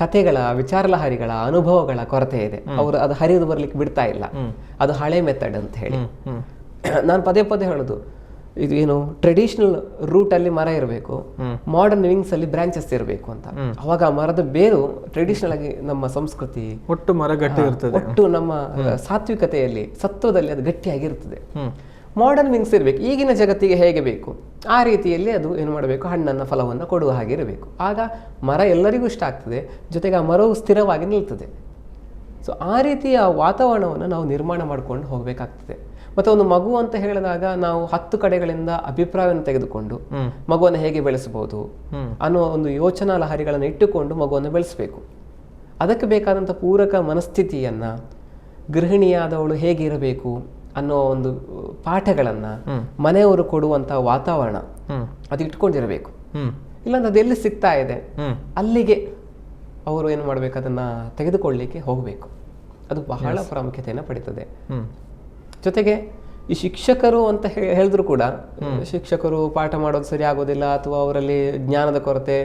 [SPEAKER 2] ಕಥೆಗಳ, ವಿಚಾರಲಹರಿಗಳ, ಅನುಭವಗಳ ಕೊರತೆ ಇದೆ. ಅವರು ಅದು ಹರಿದು ಬರ್ಲಿಕ್ಕೆ ಬಿಡ್ತಾ ಇಲ್ಲ. ಅದು ಹಳೆ ಮೆಥಡ್ ಅಂತ ಹೇಳಿ ನಾನು ಪದೇ ಪದೇ ಹೇಳೋದು. ಇದು ಏನು ಟ್ರೆಡಿಷನಲ್ ರೂಟ್ ಅಲ್ಲಿ ಮರ ಇರಬೇಕು, ಮಾಡರ್ನ್ ವಿಂಗ್ಸ್ ಅಲ್ಲಿ ಬ್ರಾಂಚಸ್ ಇರಬೇಕು ಅಂತ. ಅವಾಗ ಆ ಮರದ ಬೇರು ಟ್ರೆಡಿಷನಲ್ ಆಗಿ ನಮ್ಮ ಸಂಸ್ಕೃತಿ
[SPEAKER 1] ಒಟ್ಟು ಮರ ಗಟ್ಟಿ ಇರ್ತದೆ.
[SPEAKER 2] ಒಟ್ಟು ನಮ್ಮ ಸಾತ್ವಿಕತೆಯಲ್ಲಿ ಸತ್ವದಲ್ಲಿ ಅದು ಗಟ್ಟಿಯಾಗಿರ್ತದೆ. ಮಾಡರ್ನ್ ವಿಂಗ್ಸ್ ಇರಬೇಕು. ಈಗಿನ ಜಗತ್ತಿಗೆ ಹೇಗೆ ಬೇಕು ಆ ರೀತಿಯಲ್ಲಿ ಅದು ಏನು ಮಾಡಬೇಕು, ಹಣ್ಣನ್ನ ಫಲವನ್ನು ಕೊಡುವ ಹಾಗೆ ಇರಬೇಕು. ಆಗ ಮರ ಎಲ್ಲರಿಗೂ ಇಷ್ಟ ಆಗ್ತದೆ, ಜೊತೆಗೆ ಆ ಮರವು ಸ್ಥಿರವಾಗಿ ನಿಲ್ತದೆ. ಸೊ ಆ ರೀತಿಯ ವಾತಾವರಣವನ್ನು ನಾವು ನಿರ್ಮಾಣ ಮಾಡ್ಕೊಂಡು ಹೋಗ್ಬೇಕಾಗ್ತದೆ. ಮತ್ತೆ ಒಂದು ಮಗು ಅಂತ ಹೇಳಿದಾಗ ನಾವು 10 ಕಡೆಗಳಿಂದ ಅಭಿಪ್ರಾಯವನ್ನು ತೆಗೆದುಕೊಂಡು ಮಗುವನ್ನು ಹೇಗೆ ಬೆಳೆಸಬಹುದು ಅನ್ನೋ ಒಂದು ಯೋಚನಾ ಲಹರಿಗಳನ್ನು ಇಟ್ಟುಕೊಂಡು ಮಗುವನ್ನು ಬೆಳೆಸಬೇಕು. ಅದಕ್ಕೆ ಬೇಕಾದಂಥ ಪೂರಕ ಮನಸ್ಥಿತಿಯನ್ನ, ಗೃಹಿಣಿಯಾದವಳು ಹೇಗಿರಬೇಕು ಅನ್ನೋ ಒಂದು ಪಾಠಗಳನ್ನ ಮನೆಯವರು ಕೊಡುವಂತಹ ವಾತಾವರಣ ಅದು ಇಟ್ಕೊಂಡಿರಬೇಕು. ಇಲ್ಲಾಂದ್ರೆ ಅದು ಎಲ್ಲಿ ಸಿಗ್ತಾ ಇದೆ ಅಲ್ಲಿಗೆ ಅವರು ಏನು ಮಾಡ್ಬೇಕು, ಅದನ್ನ ತೆಗೆದುಕೊಳ್ಳಲಿಕ್ಕೆ ಹೋಗಬೇಕು. ಅದು ಬಹಳ ಪ್ರಾಮುಖ್ಯತೆಯನ್ನು ಪಡೀತದೆ. ಜೊತೆಗೆ ಈ ಶಿಕ್ಷಕರು ಅಂತ ಹೇಳಿದ್ರು ಕೂಡ ಶಿಕ್ಷಕರು ಪಾಠ ಮಾಡೋದು ಸರಿ ಆಗೋದಿಲ್ಲ ಅಥವಾ ಅವರಲ್ಲಿ ಜ್ಞಾನದ ಕೊರತೆ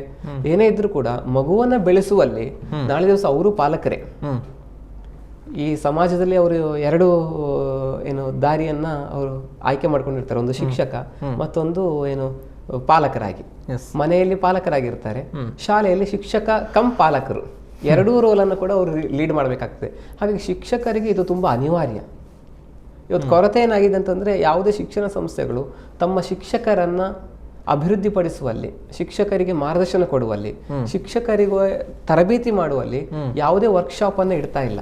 [SPEAKER 2] ಏನೇ ಇದ್ರೂ ಕೂಡ ಮಗುವನ್ನ ಬೆಳೆಸುವಲ್ಲಿ ನಾಳೆ ದಿವಸ ಅವರು ಪಾಲಕರೇ. ಈ ಸಮಾಜದಲ್ಲಿ ಅವರು ಎರಡು ಏನು ದಾರಿಯನ್ನ ಅವರು ಆಯ್ಕೆ ಮಾಡ್ಕೊಂಡಿರ್ತಾರೆ, ಒಂದು ಶಿಕ್ಷಕ ಮತ್ತೊಂದು ಏನು ಪಾಲಕರಾಗಿ. ಮನೆಯಲ್ಲಿ ಪಾಲಕರಾಗಿರ್ತಾರೆ, ಶಾಲೆಯಲ್ಲಿ ಶಿಕ್ಷಕ ಕಮ್ ಪಾಲಕರು, ಎರಡೂ ರೋಲನ್ನು ಕೂಡ ಅವರು ಲೀಡ್ ಮಾಡಬೇಕಾಗ್ತದೆ. ಹಾಗಾಗಿ ಶಿಕ್ಷಕರಿಗೆ ಇದು ತುಂಬಾ ಅನಿವಾರ್ಯ. ಇವತ್ತು ಕೊರತೆ ಏನಾಗಿದೆ ಅಂತಂದ್ರೆ, ಯಾವುದೇ ಶಿಕ್ಷಣ ಸಂಸ್ಥೆಗಳು ತಮ್ಮ ಶಿಕ್ಷಕರನ್ನ ಅಭಿವೃದ್ಧಿಪಡಿಸುವಲ್ಲಿ, ಶಿಕ್ಷಕರಿಗೆ ಮಾರ್ಗದರ್ಶನ ಕೊಡುವಲ್ಲಿ, ಶಿಕ್ಷಕರಿಗೆ ತರಬೇತಿ ಮಾಡುವಲ್ಲಿ ಯಾವುದೇ ವರ್ಕ್ಶಾಪ್ ಅನ್ನು ಇಡ್ತಾ ಇಲ್ಲ.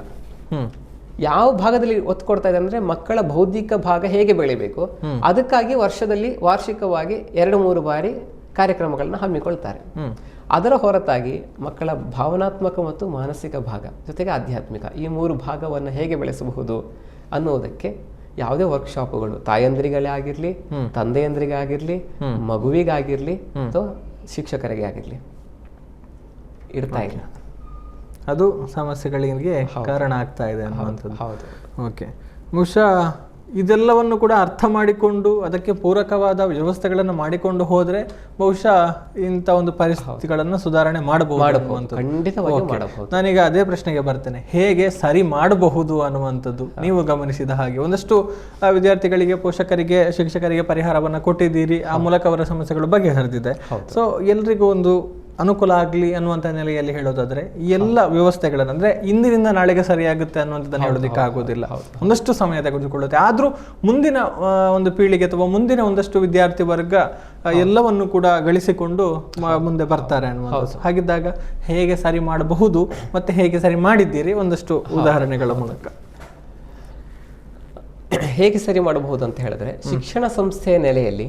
[SPEAKER 2] ಯಾವ ಭಾಗದಲ್ಲಿ ಒತ್ತು ಕೊಡ್ತಾ ಇದೆ ಅಂದ್ರೆ, ಮಕ್ಕಳ ಬೌದ್ಧಿಕ ಭಾಗ ಹೇಗೆ ಬೆಳಿಬೇಕು ಅದಕ್ಕಾಗಿ ವರ್ಷದಲ್ಲಿ ವಾರ್ಷಿಕವಾಗಿ 2-3 ಬಾರಿ ಕಾರ್ಯಕ್ರಮಗಳನ್ನ ಹಮ್ಮಿಕೊಳ್ತಾರೆ. ಅದರ ಹೊರತಾಗಿ ಮಕ್ಕಳ ಭಾವನಾತ್ಮಕ ಮತ್ತು ಮಾನಸಿಕ ಭಾಗ ಜೊತೆಗೆ ಆಧ್ಯಾತ್ಮಿಕ ಈ 3 ಭಾಗವನ್ನು ಹೇಗೆ ಬೆಳೆಸಬಹುದು ಅನ್ನೋದಕ್ಕೆ ಯಾವುದೇ ವರ್ಕ್ಶಾಪ್ಗಳು ತಾಯಂದ್ರಿಗಳೇ ಆಗಿರ್ಲಿ, ತಂದೆಯಂದ್ರಿಗೆ ಆಗಿರ್ಲಿ, ಮಗುವಿಗಾಗಿರ್ಲಿ ಅಥವಾ ಶಿಕ್ಷಕರಿಗೆ ಆಗಿರ್ಲಿ ಇಡ್ತಾ ಇಲ್ಲ.
[SPEAKER 1] ಅದು ಸಮಸ್ಯೆಗಳಿಗೆ ಕಾರಣ ಆಗ್ತಾ ಇದೆ ಅನ್ನುವಂಥದ್ದು.
[SPEAKER 2] ಹೌದು.
[SPEAKER 1] ಓಕೆ, ಬಹುಶಃ ಇದೆಲ್ಲವನ್ನು ಕೂಡ ಅರ್ಥ ಮಾಡಿಕೊಂಡು ಅದಕ್ಕೆ ಪೂರಕವಾದ ವ್ಯವಸ್ಥೆಗಳನ್ನು ಮಾಡಿಕೊಂಡು ಹೋದ್ರೆ ಬಹುಶಃ ಇಂಥ ಒಂದು ಪರಿಸ್ಥಿತಿಗಳನ್ನು ಸುಧಾರಣೆ ಮಾಡಬಹುದು.
[SPEAKER 2] ಖಂಡಿತವಾಗಿ ಮಾಡಬಹುದು.
[SPEAKER 1] ನಾನೀಗ ಅದೇ ಪ್ರಶ್ನೆಗೆ ಬರ್ತೇನೆ, ಹೇಗೆ ಸರಿ ಮಾಡಬಹುದು ಅನ್ನುವಂಥದ್ದು. ನೀವು ಗಮನಿಸಿದ ಹಾಗೆ ಒಂದಷ್ಟು ವಿದ್ಯಾರ್ಥಿಗಳಿಗೆ, ಪೋಷಕರಿಗೆ, ಶಿಕ್ಷಕರಿಗೆ ಪರಿಹಾರವನ್ನು ಕೊಟ್ಟಿದ್ದೀರಿ, ಆ ಮೂಲಕ ಅವರ ಸಮಸ್ಯೆಗಳು ಬಗೆಹರಿದಿದೆ. ಸೊ ಎಲ್ರಿಗೂ ಒಂದು ಅನುಕೂಲ ಆಗಲಿ ಅನ್ನುವಂಥ ನೆಲೆಯಲ್ಲಿ ಹೇಳೋದಾದ್ರೆ ಎಲ್ಲ ವ್ಯವಸ್ಥೆಗಳನ್ನು ಅಂದ್ರೆ ಇಂದಿನಿಂದ ನಾಳೆಗೆ ಸರಿಯಾಗುತ್ತೆ ಅನ್ನುವಂಥದ್ದನ್ನು ಹೇಳೋದಕ್ಕೆ ಆಗೋದಿಲ್ಲ, ಒಂದಷ್ಟು ಸಮಯ ತೆಗೆದುಕೊಳ್ಳುತ್ತೆ. ಆದ್ರೂ ಮುಂದಿನ ಒಂದು ಪೀಳಿಗೆ ಅಥವಾ ಮುಂದಿನ ಒಂದಷ್ಟು ವಿದ್ಯಾರ್ಥಿ ವರ್ಗ ಎಲ್ಲವನ್ನು ಕೂಡ ಗಳಿಸಿಕೊಂಡು ಮುಂದೆ ಬರ್ತಾರೆ ಅನ್ನುವಂಥದ್ದು. ಹಾಗಿದ್ದಾಗ ಹೇಗೆ ಸರಿ ಮಾಡಬಹುದು ಮತ್ತೆ ಹೇಗೆ ಸರಿ ಮಾಡಿದ್ದೀರಿ ಒಂದಷ್ಟು ಉದಾಹರಣೆಗಳ ಮೂಲಕ?
[SPEAKER 2] ಹೇಗೆ ಸರಿ ಮಾಡಬಹುದು ಅಂತ ಹೇಳಿದ್ರೆ, ಶಿಕ್ಷಣ ಸಂಸ್ಥೆಯ ನೆಲೆಯಲ್ಲಿ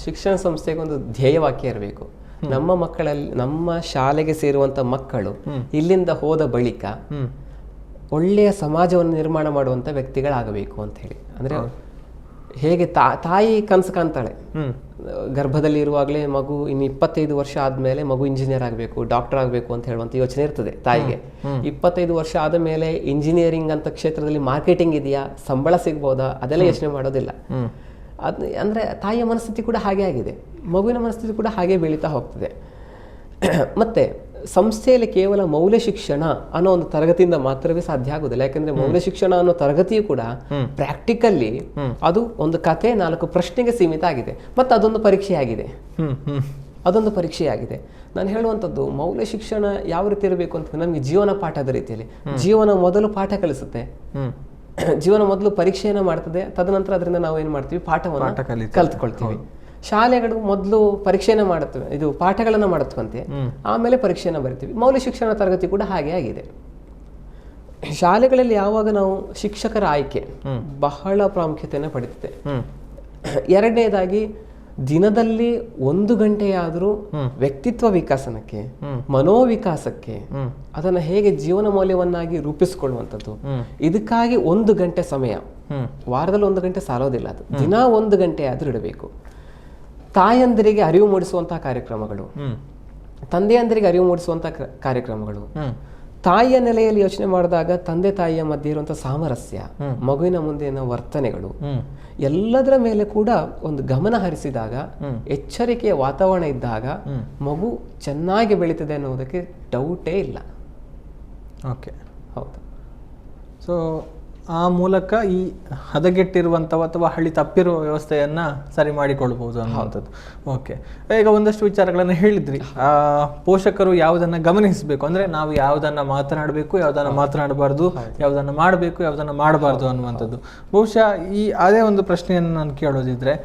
[SPEAKER 2] ಶಿಕ್ಷಣ ಸಂಸ್ಥೆಗೆ ಒಂದು ಧ್ಯೇಯವಾಕ್ಯ ಇರಬೇಕು. ನಮ್ಮ ಮಕ್ಕಳಲ್ಲಿ, ನಮ್ಮ ಶಾಲೆಗೆ ಸೇರುವಂತ ಮಕ್ಕಳು ಇಲ್ಲಿಂದ ಹೋದ ಬಳಿಕ ಒಳ್ಳೆಯ ಸಮಾಜವನ್ನು ನಿರ್ಮಾಣ ಮಾಡುವಂತ ವ್ಯಕ್ತಿಗಳಾಗಬೇಕು ಅಂತ ಹೇಳಿ. ಅಂದ್ರೆ ಹೇಗೆ ತಾಯಿ ಕನಸು ಕಾಣ್ತಾಳೆ, ಗರ್ಭದಲ್ಲಿ ಇರುವಾಗಲೇ ಮಗು ಇನ್ನು 25 ವರ್ಷ ಆದ್ಮೇಲೆ ಮಗು ಇಂಜಿನಿಯರ್ ಆಗಬೇಕು, ಡಾಕ್ಟರ್ ಆಗಬೇಕು ಅಂತ ಹೇಳುವಂತ ಯೋಚನೆ ಇರ್ತದೆ ತಾಯಿಗೆ. 25 ವರ್ಷ ಆದ ಮೇಲೆ ಇಂಜಿನಿಯರಿಂಗ್ ಅಂತ ಕ್ಷೇತ್ರದಲ್ಲಿ ಮಾರ್ಕೆಟಿಂಗ್ ಇದೆಯಾ, ಸಂಬಳ ಸಿಗ್ಬೋದಾ, ಅದೆಲ್ಲ ಯೋಚನೆ ಮಾಡೋದಿಲ್ಲ. ಅಂದ್ರೆ ತಾಯಿಯ ಮನಸ್ಥಿತಿ ಕೂಡ ಹಾಗೆ ಆಗಿದೆ, ಮಗುವಿನ ಮನಸ್ಥಿತಿ ಕೂಡ ಹಾಗೆ ಬೆಳೀತಾ ಹೋಗ್ತದೆ. ಮತ್ತೆ ಸಂಸ್ಥೆಯಲ್ಲಿ ಕೇವಲ ಮೌಲ್ಯ ಶಿಕ್ಷಣ ಅನ್ನೋ ಒಂದು ತರಗತಿಯಿಂದ ಮಾತ್ರವೇ ಸಾಧ್ಯ ಆಗುದಿಲ್ಲ. ಯಾಕಂದ್ರೆ ಮೌಲ್ಯ ಶಿಕ್ಷಣ ಅನ್ನೋ ತರಗತಿಯು ಕೂಡ ಪ್ರಾಕ್ಟಿಕಲ್ಲಿ ಅದು ಒಂದು ಕಥೆ 4 ಪ್ರಶ್ನೆಗೆ ಸೀಮಿತ ಆಗಿದೆ, ಮತ್ತೆ ಅದೊಂದು ಪರೀಕ್ಷೆಯಾಗಿದೆ. ನಾನು ಹೇಳುವಂಥದ್ದು, ಮೌಲ್ಯ ಶಿಕ್ಷಣ ಯಾವ ರೀತಿ ಇರಬೇಕು ಅಂತ ನಮಗೆ ಜೀವನ ಪಾಠದ ರೀತಿಯಲ್ಲಿ. ಜೀವನ ಮೊದಲು ಪಾಠ ಕಲಿಸುತ್ತೆ, ಜೀವನ ಮೊದಲು ಪರೀಕ್ಷೆಯನ್ನ ಮಾಡ್ತದೆ, ತದನಂತರ ಅದರಿಂದ ನಾವು ಏನ್ ಮಾಡ್ತೀವಿ, ಪಾಠವನ್ನು ಕಲ್ತ್ಕೊಳ್ತೀವಿ. ಶಾಲೆಗಳು ಮೊದಲು ಪರೀಕ್ಷೆಯನ್ನ ಮಾಡುತ್ತವೆ, ಇದು ಪಾಠಗಳನ್ನ ಮಾಡುತ್ತವಂತೆ, ಆಮೇಲೆ ಪರೀಕ್ಷೆಯನ್ನ ಬರಿತೀವಿ. ಮೌಲ್ಯ ಶಿಕ್ಷಣ ತರಗತಿ ಕೂಡ ಹಾಗೆ ಆಗಿದೆ. ಶಾಲೆಗಳಲ್ಲಿ ಯಾವಾಗ ನಾವು ಶಿಕ್ಷಕರ ಆಯ್ಕೆ ಬಹಳ ಪ್ರಾಮುಖ್ಯತೆಯನ್ನು ಪಡೆದಿದೆ. ಎರಡನೇದಾಗಿ ದಿನದಲ್ಲಿ 1 ಗಂಟೆಯಾದರೂ ವ್ಯಕ್ತಿತ್ವ ವಿಕಾಸನಕ್ಕೆ, ಮನೋವಿಕಾಸಕ್ಕೆ, ಅದನ್ನ ಹೇಗೆ ಜೀವನ ಮೌಲ್ಯವನ್ನಾಗಿ ರೂಪಿಸಿಕೊಳ್ಳುವಂಥದ್ದು, ಇದಕ್ಕಾಗಿ 1 ಗಂಟೆ ಸಮಯ, ವಾರದಲ್ಲಿ 1 ಗಂಟೆ ಸಾಲೋದಿಲ್ಲ, ಅದು ದಿನ 1 ಗಂಟೆ ಆದ್ರೂ ಇಡಬೇಕು. ತಾಯಂದಿರಿಗೆ ಅರಿವು ಮೂಡಿಸುವಂತಹ ಕಾರ್ಯಕ್ರಮಗಳು, ತಂದೆಯಂದಿರಿಗೆ ಅರಿವು ಮೂಡಿಸುವಂತಹ ಕಾರ್ಯಕ್ರಮಗಳು, ತಾಯಿಯ ನೆಲೆಯಲ್ಲಿ ಯೋಚನೆ ಮಾಡಿದಾಗ ತಂದೆ ತಾಯಿಯ ಮಧ್ಯೆ ಇರುವಂತಹ ಸಾಮರಸ್ಯ, ಮಗುವಿನ ಮುಂದಿನ ವರ್ತನೆಗಳು, ಎಲ್ಲದರ ಮೇಲೆ ಕೂಡ ಒಂದು ಗಮನ ಹರಿಸಿದಾಗ, ಎಚ್ಚರಿಕೆಯ ವಾತಾವರಣ ಇದ್ದಾಗ ಮಗು ಚೆನ್ನಾಗಿ ಬೆಳೀತದೆ ಅನ್ನೋದಕ್ಕೆ ಡೌಟೇ ಇಲ್ಲ.
[SPEAKER 1] ಓಕೆ,
[SPEAKER 2] ಹೌದು.
[SPEAKER 1] ಸೊ ಆ ಮೂಲಕ ಈ ಹದಗೆಟ್ಟಿರುವಂಥವು ಅಥವಾ ಹಳ್ಳಿ ತಪ್ಪಿರುವ ವ್ಯವಸ್ಥೆಯನ್ನ ಸರಿ ಮಾಡಿಕೊಳ್ಬಹುದು ಅನ್ನುವಂಥದ್ದು. ಓಕೆ, ಈಗ ಒಂದಷ್ಟು ವಿಚಾರಗಳನ್ನು ಹೇಳಿದ್ರಿ. ಪೋಷಕರು ಯಾವುದನ್ನ ಗಮನಿಸಬೇಕು ಅಂದ್ರೆ, ನಾವು ಯಾವುದನ್ನ ಮಾತನಾಡಬೇಕು, ಯಾವುದನ್ನ ಮಾತನಾಡಬಾರ್ದು, ಯಾವುದನ್ನ ಮಾಡಬೇಕು, ಯಾವುದನ್ನ ಮಾಡಬಾರ್ದು ಅನ್ನುವಂಥದ್ದು. ಬಹುಶಃ ಅದೇ ಒಂದು ಪ್ರಶ್ನೆಯನ್ನು ನಾನು ಕೇಳೋದಿದ್ರೆ,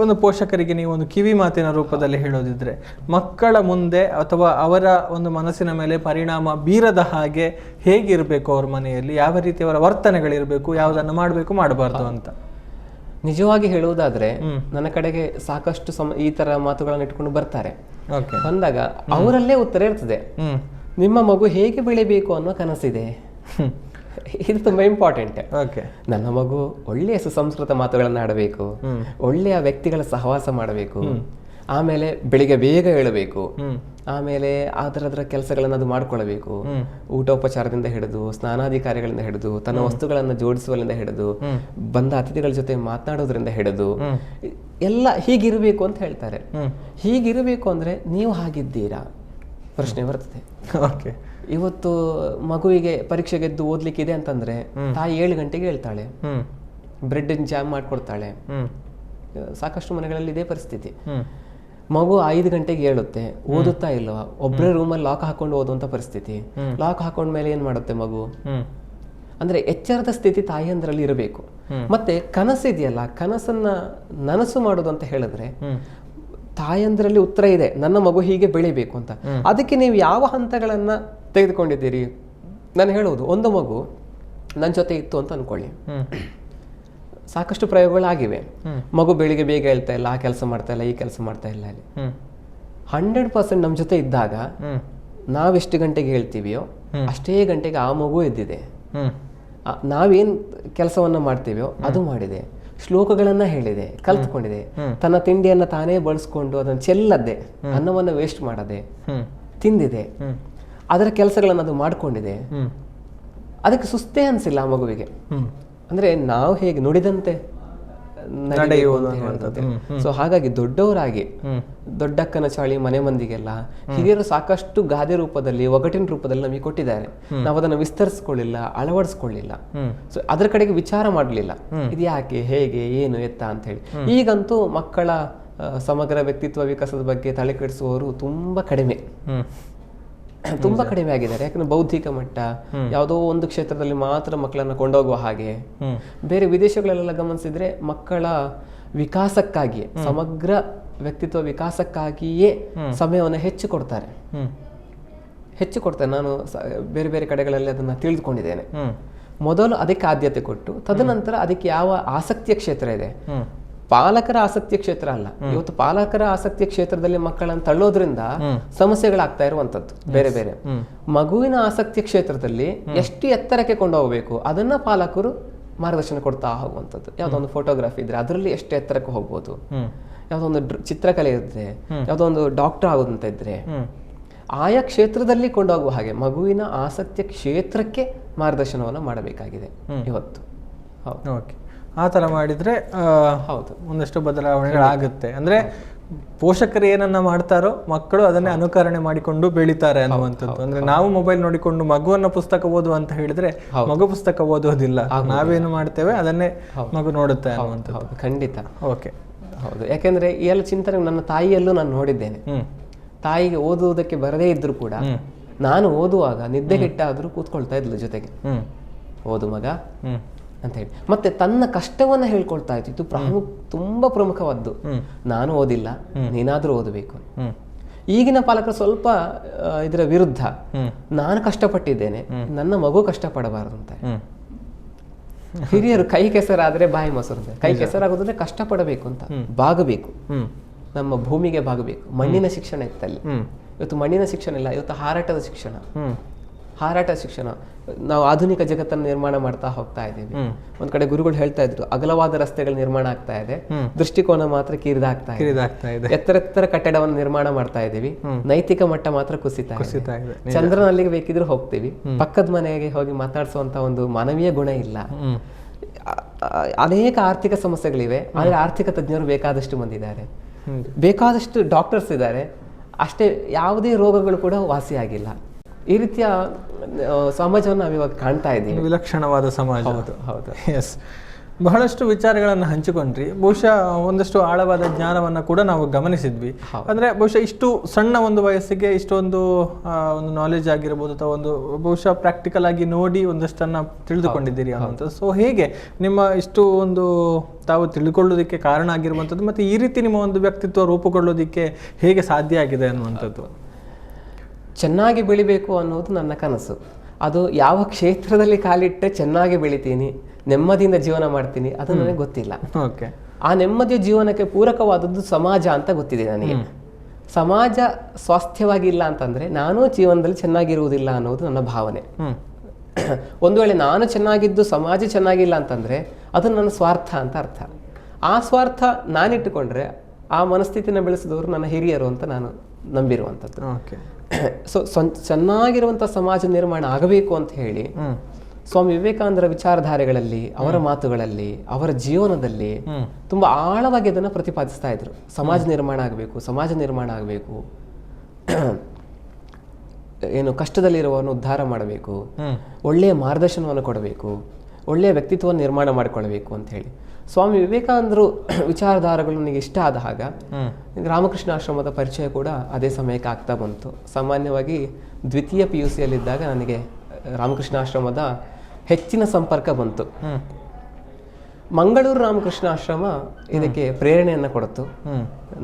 [SPEAKER 1] ಒಂದು ಪೋಷಕರಿಗೆ ನೀವು ಒಂದು ಕಿವಿ ಮಾತಿನ ರೂಪದಲ್ಲಿ ಹೇಳೋದಿದ್ರೆ, ಮಕ್ಕಳ ಮುಂದೆ ಅಥವಾ ಅವರ ಒಂದು ಮನಸ್ಸಿನ ಮೇಲೆ ಪರಿಣಾಮ ಬೀರದ ಹಾಗೆ ಹೇಗಿರಬೇಕು, ಅವ್ರ ಮನೆಯಲ್ಲಿ ಯಾವ ರೀತಿ ಅವರ ವರ್ತನೆಗಳಿರಬೇಕು, ಯಾವುದನ್ನು ಮಾಡಬೇಕು, ಮಾಡಬಾರ್ದು ಅಂತ
[SPEAKER 2] ನಿಜವಾಗಿ ಹೇಳುವುದಾದ್ರೆ, ನನ್ನ ಕಡೆಗೆ ಸಾಕಷ್ಟು ಈ ತರ ಮಾತುಗಳನ್ನು ಇಟ್ಕೊಂಡು ಬರ್ತಾರೆ. ಬಂದಾಗ ಅವರಲ್ಲೇ ಉತ್ತರ ಇರ್ತದೆ, ನಿಮ್ಮ ಮಗು ಹೇಗೆ ಬೆಳಿಬೇಕು ಅನ್ನೋ ಕನಸಿದೆ. ಇದು ತುಂಬಾ ಇಂಪಾರ್ಟೆಂಟ್. ನನ್ನ ಮಗು ಒಳ್ಳೆಯ ಸುಸಂಸ್ಕೃತ ಮಾತುಗಳನ್ನು ಆಡಬೇಕು, ಒಳ್ಳೆಯ ವ್ಯಕ್ತಿಗಳ ಸಹವಾಸ ಮಾಡಬೇಕು, ಆಮೇಲೆ ಬೆಳಿಗ್ಗೆ ಬೇಗ ಏಳಬೇಕು, ಆಮೇಲೆ ಅದರ ಕೆಲಸಗಳನ್ನು ಅದು ಮಾಡ್ಕೊಳ್ಬೇಕು, ಊಟೋಪಚಾರದಿಂದ ಹಿಡಿದು ಸ್ನಾನಾಧಿಕಾರಿಗಳಿಂದ ಹಿಡಿದು ತನ್ನ ವಸ್ತುಗಳನ್ನು ಜೋಡಿಸುವಲ್ಲಿಂದ ಹಿಡಿದು ಬಂದ ಅತಿಥಿಗಳ ಜೊತೆ ಮಾತನಾಡೋದ್ರಿಂದ ಹಿಡಿದು ಎಲ್ಲ ಹೀಗಿರಬೇಕು ಅಂತ ಹೇಳ್ತಾರೆ. ಹೀಗಿರಬೇಕು ಅಂದ್ರೆ ನೀವು ಹಾಗಿದ್ದೀರಾ ಪ್ರಶ್ನೆ ಬರ್ತದೆ. ಇವತ್ತು ಮಗುವಿಗೆ ಪರೀಕ್ಷೆ ಗೆದ್ದು ಓದ್ಲಿಕ್ಕಿದೆ ಅಂತಂದ್ರೆ ತಾಯಿ 7 ಗಂಟೆಗೆ ಹೇಳ್ತಾಳೆ, ಬ್ರೆಡ್ ಜಾಮ್ ಮಾಡ್ಕೊಡ್ತಾಳೆ. ಸಾಕಷ್ಟು ಮನೆಗಳಲ್ಲಿ ಇದೇ ಪರಿಸ್ಥಿತಿ. ಮಗು 5 ಗಂಟೆಗೆ ಹೇಳುತ್ತೆ, ಓದುತ್ತಾ ಇಲ್ವಾ, ಒಬ್ಬರೇ ರೂಮಲ್ಲಿ ಲಾಕ್ ಹಾಕೊಂಡು ಓದುವಂತ ಪರಿಸ್ಥಿತಿ. ಲಾಕ್ ಹಾಕೊಂಡ ಮೇಲೆ ಏನ್ ಮಾಡುತ್ತೆ ಮಗು? ಅಂದ್ರೆ ಎಚ್ಚರದ ಸ್ಥಿತಿ ತಾಯಿಯಂದ್ರಲ್ಲಿ ಇರಬೇಕು. ಮತ್ತೆ ಕನಸಿದೆಯಲ್ಲ, ಕನಸನ್ನ ನನಸು ಮಾಡೋದು ಅಂತ ಹೇಳಿದ್ರೆ ತಾಯಂದ್ರಲ್ಲಿ ಉತ್ತರ ಇದೆ, ನನ್ನ ಮಗು ಹೀಗೆ ಬೆಳಿಬೇಕು ಅಂತ. ಅದಕ್ಕೆ ನೀವು ಯಾವ ಹಂತಗಳನ್ನ ತೆಗೆದುಕೊಂಡಿದ್ದೀರಿ? ನಾನು ಹೇಳುವುದು, ಒಂದು ಮಗು ನನ್ನ ಜೊತೆ ಇತ್ತು ಅಂತ ಅನ್ಕೊಳ್ಳಿ, ಸಾಕಷ್ಟು ಪ್ರಯೋಗಗಳಾಗಿವೆ. ಮಗು ಬೆಳಿಗ್ಗೆ ಬೇಗ ಹೇಳ್ತಾ ಇಲ್ಲ, ಆ ಕೆಲಸ ಮಾಡ್ತಾ ಇಲ್ಲ, ಈ ಕೆಲಸ ಮಾಡ್ತಾ ಇಲ್ಲ. ಅಲ್ಲಿ 100% ನಮ್ಮ ಜೊತೆ ಇದ್ದಾಗ ನಾವೆಷ್ಟು ಗಂಟೆಗೆ ಹೇಳ್ತೀವಿಯೋ ಅಷ್ಟೇ ಗಂಟೆಗೆ ಆ ಮಗು ಎದ್ದಿದೆ. ನಾವೇನ್ ಕೆಲಸವನ್ನ ಮಾಡ್ತೀವೋ ಅದು ಮಾಡಿದೆ, ಶ್ಲೋಕಗಳನ್ನ ಹೇಳಿದೆ, ಕಲ್ತ್ಕೊಂಡಿದೆ, ತನ್ನ ತಿಂಡಿಯನ್ನ ತಾನೇ ಬಳಸ್ಕೊಂಡು ಅದನ್ನು ಚೆಲ್ಲದೆ, ಅನ್ನವನ್ನ ವೇಸ್ಟ್ ಮಾಡದೆ ತಿಂದಿದೆ, ಅದರ ಕೆಲಸಗಳನ್ನ ಅದು ಮಾಡ್ಕೊಂಡಿದೆ. ಅದಕ್ಕೆ ಸುಸ್ತೇ ಅನ್ಸಿಲ್ಲ ಆ ಮಗುವಿಗೆ. ಅಂದ್ರೆ ನಾವು ಹೇಗೆ ನುಡಿದಂತೆ ಸೊ ಹಾಗಾಗಿ ದೊಡ್ಡವರಾಗಿ, ದೊಡ್ಡಕ್ಕನ ಚಾಳಿ ಮನೆ ಮಂದಿಗೆಲ್ಲ ಹಿರಿಯರು ಸಾಕಷ್ಟು ಗಾದೆ ರೂಪದಲ್ಲಿ, ಒಗಟಿನ ರೂಪದಲ್ಲಿ ನಮಗೆ ಕೊಟ್ಟಿದ್ದಾರೆ. ನಾವು ಅದನ್ನು ವಿಸ್ತರಿಸ್ಕೊಳ್ಳಿಲ್ಲ, ಅಳವಡಿಸ್ಕೊಳ್ಳಿಲ್ಲ. ಸೊ ಅದ್ರ ಕಡೆಗೆ ವಿಚಾರ ಮಾಡಲಿಲ್ಲ, ಇದು ಯಾಕೆ, ಹೇಗೆ, ಏನು, ಎತ್ತ ಅಂತ ಹೇಳಿ. ಈಗಂತೂ ಮಕ್ಕಳ ಸಮಗ್ರ ವ್ಯಕ್ತಿತ್ವ ವಿಕಾಸದ ಬಗ್ಗೆ ತಲೆ ಕೆಡಿಸುವವರು ತುಂಬಾ ಕಡಿಮೆ ಆಗಿದ್ದಾರೆ. ಯಾಕಂದ್ರೆ ಬೌದ್ಧಿಕ ಮಟ್ಟ ಯಾವುದೋ ಒಂದು ಕ್ಷೇತ್ರದಲ್ಲಿ ಮಾತ್ರ ಮಕ್ಕಳನ್ನ ಕೊಂಡೋಗುವ ಹಾಗೆ. ಬೇರೆ ವಿದೇಶಗಳೆಲ್ಲ ಗಮನಿಸಿದ್ರೆ ಮಕ್ಕಳ ವಿಕಾಸಕ್ಕಾಗಿಯೇ, ಸಮಗ್ರ ವ್ಯಕ್ತಿತ್ವ ವಿಕಾಸಕ್ಕಾಗಿಯೇ ಸಮಯವನ್ನು ಹೆಚ್ಚು ಕೊಡ್ತಾರೆ. ನಾನು ಬೇರೆ ಬೇರೆ ಕಡೆಗಳಲ್ಲಿ ಅದನ್ನ ತಿಳಿದುಕೊಂಡಿದ್ದೇನೆ. ಮೊದಲು ಅದಕ್ಕೆ ಆದ್ಯತೆ ಕೊಟ್ಟು, ತದನಂತರ ಅದಕ್ಕೆ ಯಾವ ಆಸಕ್ತಿಯ ಕ್ಷೇತ್ರ ಇದೆ, ಪಾಲಕರ ಆಸಕ್ತಿಯ ಕ್ಷೇತ್ರ ಅಲ್ಲ. ಇವತ್ತು ಪಾಲಕರ ಆಸಕ್ತಿಯ ಕ್ಷೇತ್ರದಲ್ಲಿ ಮಕ್ಕಳನ್ನು ತಳ್ಳೋದ್ರಿಂದ ಸಮಸ್ಯೆಗಳಾಗ್ತಾ ಇರುವಂತದ್ದು ಬೇರೆ ಬೇರೆ. ಮಗುವಿನ ಆಸಕ್ತಿಯ ಕ್ಷೇತ್ರದಲ್ಲಿ ಎಷ್ಟು ಎತ್ತರಕ್ಕೆ ಕೊಂಡೋಗ್ಬೇಕು ಅದನ್ನ ಪಾಲಕರು ಮಾರ್ಗದರ್ಶನ ಕೊಡ್ತಾ ಹೋಗುವಂಥದ್ದು. ಯಾವುದೋ ಒಂದು ಫೋಟೋಗ್ರಫಿ ಇದ್ರೆ ಅದರಲ್ಲಿ ಎಷ್ಟು ಎತ್ತರಕ್ಕೆ ಹೋಗ್ಬೋದು, ಯಾವುದೋ ಒಂದು ಚಿತ್ರಕಲೆ ಇದ್ರೆ, ಯಾವುದೋ ಒಂದು ಡಾಕ್ಟರ್ ಆಗೋದಂತ ಇದ್ರೆ, ಆಯಾ ಕ್ಷೇತ್ರದಲ್ಲಿ ಕೊಂಡೋಗುವ ಹಾಗೆ ಮಗುವಿನ ಆಸಕ್ತಿಯ ಕ್ಷೇತ್ರಕ್ಕೆ ಮಾರ್ಗದರ್ಶನವನ್ನು ಮಾಡಬೇಕಾಗಿದೆ ಇವತ್ತು.
[SPEAKER 1] ಓಕೆ, ಆ ಥರ ಮಾಡಿದರೆ ಹೌದು, ಒಂದಷ್ಟು ಬದಲಾವಣೆಗಳಾಗುತ್ತೆ. ಅಂದರೆ ಪೋಷಕರು ಏನನ್ನ ಮಾಡ್ತಾರೋ ಮಕ್ಕಳು ಅದನ್ನೇ ಅನುಕರಣೆ ಮಾಡಿಕೊಂಡು ಬೆಳೀತಾರೆ ಅನ್ನುವಂಥದ್ದು. ಅಂದ್ರೆ ನಾವು ಮೊಬೈಲ್ ನೋಡಿಕೊಂಡು ಮಗುವನ್ನ ಪುಸ್ತಕ ಓದು ಅಂತ ಹೇಳಿದ್ರೆ ಮಗು ಪುಸ್ತಕ ಓದೋದಿಲ್ಲ, ನಾವೇನು ಮಾಡ್ತೇವೆ ಅದನ್ನೇ ಮಗು ನೋಡುತ್ತೆ ಅನ್ನುವಂಥದ್ದು.
[SPEAKER 2] ಖಂಡಿತ.
[SPEAKER 1] ಓಕೆ,
[SPEAKER 2] ಹೌದು. ಯಾಕೆಂದ್ರೆ ಈ ಎಲ್ಲ ಚಿಂತನೆ ನನ್ನ ತಾಯಿಯಲ್ಲೂ ನಾನು ನೋಡಿದ್ದೇನೆ. ತಾಯಿಗೆ ಓದುವುದಕ್ಕೆ ಬರದೇ ಇದ್ರು ಕೂಡ ನಾನು ಓದುವಾಗ ನಿದ್ದೆಗೆಟ್ಟಾದ್ರೂ ಕೂತ್ಕೊಳ್ತಾ ಇದ್ಲು ಜೊತೆಗೆ, ಓದು ಮಗ ಅಂತ ಹೇಳಿ. ಮತ್ತೆ ತನ್ನ ಕಷ್ಟವನ್ನ ಹೇಳ್ಕೊಳ್ತಾ ಇತ್ತು. ಇದು ತುಂಬಾ ಪ್ರಮುಖವಾದ್ದು. ನಾನು ಓದಿಲ್ಲ, ನೀನಾದ್ರೂ ಓದಬೇಕು. ಈಗಿನ ಪಾಲಕರು ಸ್ವಲ್ಪ ಇದರ ವಿರುದ್ಧ, ನಾನು ಕಷ್ಟಪಟ್ಟಿದ್ದೇನೆ, ನನ್ನ ಮಗು ಕಷ್ಟಪಡಬಾರದು ಅಂತ. ಹಿರಿಯರು ಕೈ ಕೆಸರಾದ್ರೆ ಬಾಯಿ ಮೊಸರು ಅಂತ. ಕೈ ಕೆಸರಾಗೋದ್ರೆ ಕಷ್ಟಪಡಬೇಕು ಅಂತ, ಬಾಗಬೇಕು, ನಮ್ಮ ಭೂಮಿಗೆ ಬಾಗಬೇಕು. ಮಣ್ಣಿನ ಶಿಕ್ಷಣ ಇತ್ತಲ್ಲಿ, ಇವತ್ತು ಮಣ್ಣಿನ ಶಿಕ್ಷಣ ಇಲ್ಲ. ಇವತ್ತು ಹಾರಾಟದ ಶಿಕ್ಷಣ. ನಾವು ಆಧುನಿಕ ಜಗತ್ತನ್ನು ನಿರ್ಮಾಣ ಮಾಡ್ತಾ ಹೋಗ್ತಾ ಇದ್ದೀವಿ. ಒಂದ್ ಕಡೆ ಗುರುಗಳು ಹೇಳ್ತಾ ಇದ್ರು, ಅಗಲವಾದ ರಸ್ತೆಗಳು ನಿರ್ಮಾಣ ಆಗ್ತಾ ಇದೆ, ದೃಷ್ಟಿಕೋನ ಮಾತ್ರ ಕಿರಿದಾಗ್ತಾ ಇದೆ. ಎತ್ತರ ಕಟ್ಟಡವನ್ನು ನಿರ್ಮಾಣ ಮಾಡ್ತಾ ಇದ್ದೀವಿ, ನೈತಿಕ ಮಟ್ಟ ಮಾತ್ರ ಕುಸಿತಾ ಇದೆ. ಚಂದ್ರನಲ್ಲಿಗೆ ಬೇಕಿದ್ರು ಹೋಗ್ತೀವಿ, ಪಕ್ಕದ ಮನೆಗೆ ಹೋಗಿ ಮಾತಾಡಿಸುವಂತ ಒಂದು ಮಾನವೀಯ ಗುಣ ಇಲ್ಲ. ಅನೇಕ ಆರ್ಥಿಕ ಸಮಸ್ಯೆಗಳಿವೆ, ಆದ್ರೆ ಆರ್ಥಿಕ ತಜ್ಞರು ಬೇಕಾದಷ್ಟು ಬಂದಿದ್ದಾರೆ, ಬೇಕಾದಷ್ಟು ಡಾಕ್ಟರ್ಸ್ ಇದ್ದಾರೆ, ಅಷ್ಟೇ ಯಾವುದೇ ರೋಗಗಳು ಕೂಡ ವಾಸಿಯಾಗಿಲ್ಲ. ಈ ರೀತಿಯ ಸಮಾಜವನ್ನು ನಾವಿವಾಗ ಕಾಣ್ತಾ ಇದ್ದೀವಿ,
[SPEAKER 1] ವಿಲಕ್ಷಣವಾದ ಸಮಾಜ.
[SPEAKER 2] ಹೌದು.
[SPEAKER 1] ಎಸ್, ಬಹಳಷ್ಟು ವಿಚಾರಗಳನ್ನು ಹಂಚಿಕೊಂಡ್ರಿ. ಬಹುಶಃ ಒಂದಷ್ಟು ಆಳವಾದ ಜ್ಞಾನವನ್ನು ಕೂಡ ನಾವು ಗಮನಿಸಿದ್ವಿ. ಅಂದ್ರೆ ಬಹುಶಃ ಇಷ್ಟು ಸಣ್ಣ ಒಂದು ವಯಸ್ಸಿಗೆ ಇಷ್ಟೊಂದು ಒಂದು ನಾಲೆಜ್ ಆಗಿರ್ಬೋದು, ಅಥವಾ ಒಂದು ಬಹುಶಃ ಪ್ರಾಕ್ಟಿಕಲ್ ಆಗಿ ನೋಡಿ ಒಂದಷ್ಟನ್ನ ತಿಳಿದುಕೊಂಡಿದ್ದೀರಿ ಅನ್ನುವಂಥದ್ದು. ಸೊ ಹೇಗೆ ನಿಮ್ಮ ಇಷ್ಟು ಒಂದು ತಾವು ತಿಳ್ಕೊಳ್ಳೋದಕ್ಕೆ ಕಾರಣ ಆಗಿರುವಂಥದ್ದು, ಮತ್ತೆ ಈ ರೀತಿ ನಿಮ್ಮ ಒಂದು ವ್ಯಕ್ತಿತ್ವ ರೂಪುಗೊಳ್ಳೋದಕ್ಕೆ ಹೇಗೆ ಸಾಧ್ಯ ಆಗಿದೆ ಅನ್ನುವಂಥದ್ದು?
[SPEAKER 2] ಚೆನ್ನಾಗಿ ಬೆಳಿಬೇಕು ಅನ್ನೋದು ನನ್ನ ಕನಸು. ಅದು ಯಾವ ಕ್ಷೇತ್ರದಲ್ಲಿ ಕಾಲಿಟ್ಟರೆ ಚೆನ್ನಾಗಿ ಬೆಳಿತೀನಿ, ನೆಮ್ಮದಿಯಿಂದ ಜೀವನ ಮಾಡ್ತೀನಿ, ಅದು ನನಗೆ ಗೊತ್ತಿಲ್ಲ.
[SPEAKER 1] ಓಕೆ,
[SPEAKER 2] ಆ ನೆಮ್ಮದಿಯ ಜೀವನಕ್ಕೆ ಪೂರಕವಾದದ್ದು ಸಮಾಜ ಅಂತ ಗೊತ್ತಿದೆ ನನಗೆ. ಸಮಾಜ ಸ್ವಾಸ್ಥ್ಯವಾಗಿಲ್ಲ ಅಂತಂದ್ರೆ ನಾನು ಜೀವನದಲ್ಲಿ ಚೆನ್ನಾಗಿರುವುದಿಲ್ಲ ಅನ್ನೋದು ನನ್ನ ಭಾವನೆ. ಒಂದು ವೇಳೆ ನಾನು ಚೆನ್ನಾಗಿದ್ದು ಸಮಾಜ ಚೆನ್ನಾಗಿಲ್ಲ ಅಂತಂದ್ರೆ ಅದು ನನ್ನ ಸ್ವಾರ್ಥ ಅಂತ ಅರ್ಥ. ಆ ಸ್ವಾರ್ಥ ನಾನಿಟ್ಟುಕೊಂಡ್ರೆ ಆ ಮನಸ್ಥಿತಿನ ಬೆಳೆಸಿದವರು ನನ್ನ ಹಿರಿಯರು ಅಂತ ನಾನು ನಂಬಿರುವಂಥದ್ದು. ಸೊ ಚೆನ್ನಾಗಿರುವಂಥ ಸಮಾಜ ನಿರ್ಮಾಣ ಆಗಬೇಕು ಅಂತ ಹೇಳಿ ಸ್ವಾಮಿ ವಿವೇಕಾನಂದರ ವಿಚಾರಧಾರೆಗಳಲ್ಲಿ, ಅವರ ಮಾತುಗಳಲ್ಲಿ, ಅವರ ಜೀವನದಲ್ಲಿ ತುಂಬಾ ಆಳವಾಗಿ ಅದನ್ನು ಪ್ರತಿಪಾದಿಸ್ತಾ ಇದ್ರು. ಸಮಾಜ ನಿರ್ಮಾಣ ಆಗಬೇಕು. ಏನು ಕಷ್ಟದಲ್ಲಿರುವವನು ಉದ್ಧಾರ ಮಾಡಬೇಕು, ಒಳ್ಳೆಯ ಮಾರ್ಗದರ್ಶನವನ್ನು ಕೊಡಬೇಕು, ಒಳ್ಳೆಯ ವ್ಯಕ್ತಿತ್ವವನ್ನು ನಿರ್ಮಾಣ ಮಾಡಿಕೊಳ್ಳಬೇಕು ಅಂತ ಹೇಳಿ ಸ್ವಾಮಿ ವಿವೇಕಾನಂದರು ವಿಚಾರಧಾರೆಗಳು ನನಗೆ ಇಷ್ಟ ಆದ ಹಾಗ ರಾಮಕೃಷ್ಣ ಆಶ್ರಮದ ಪರಿಚಯ ಕೂಡ ಅದೇ ಸಮಯಕ್ಕೆ ಆಗ್ತಾ ಬಂತು. ಸಾಮಾನ್ಯವಾಗಿ ದ್ವಿತೀಯ PUC ಯಲ್ಲಿದ್ದಾಗ ನನಗೆ ರಾಮಕೃಷ್ಣ ಆಶ್ರಮದ ಹೆಚ್ಚಿನ ಸಂಪರ್ಕ ಬಂತು. ಮಂಗಳೂರು ರಾಮಕೃಷ್ಣ ಆಶ್ರಮ ಇದಕ್ಕೆ ಪ್ರೇರಣೆಯನ್ನು ಕೊಡ್ತು.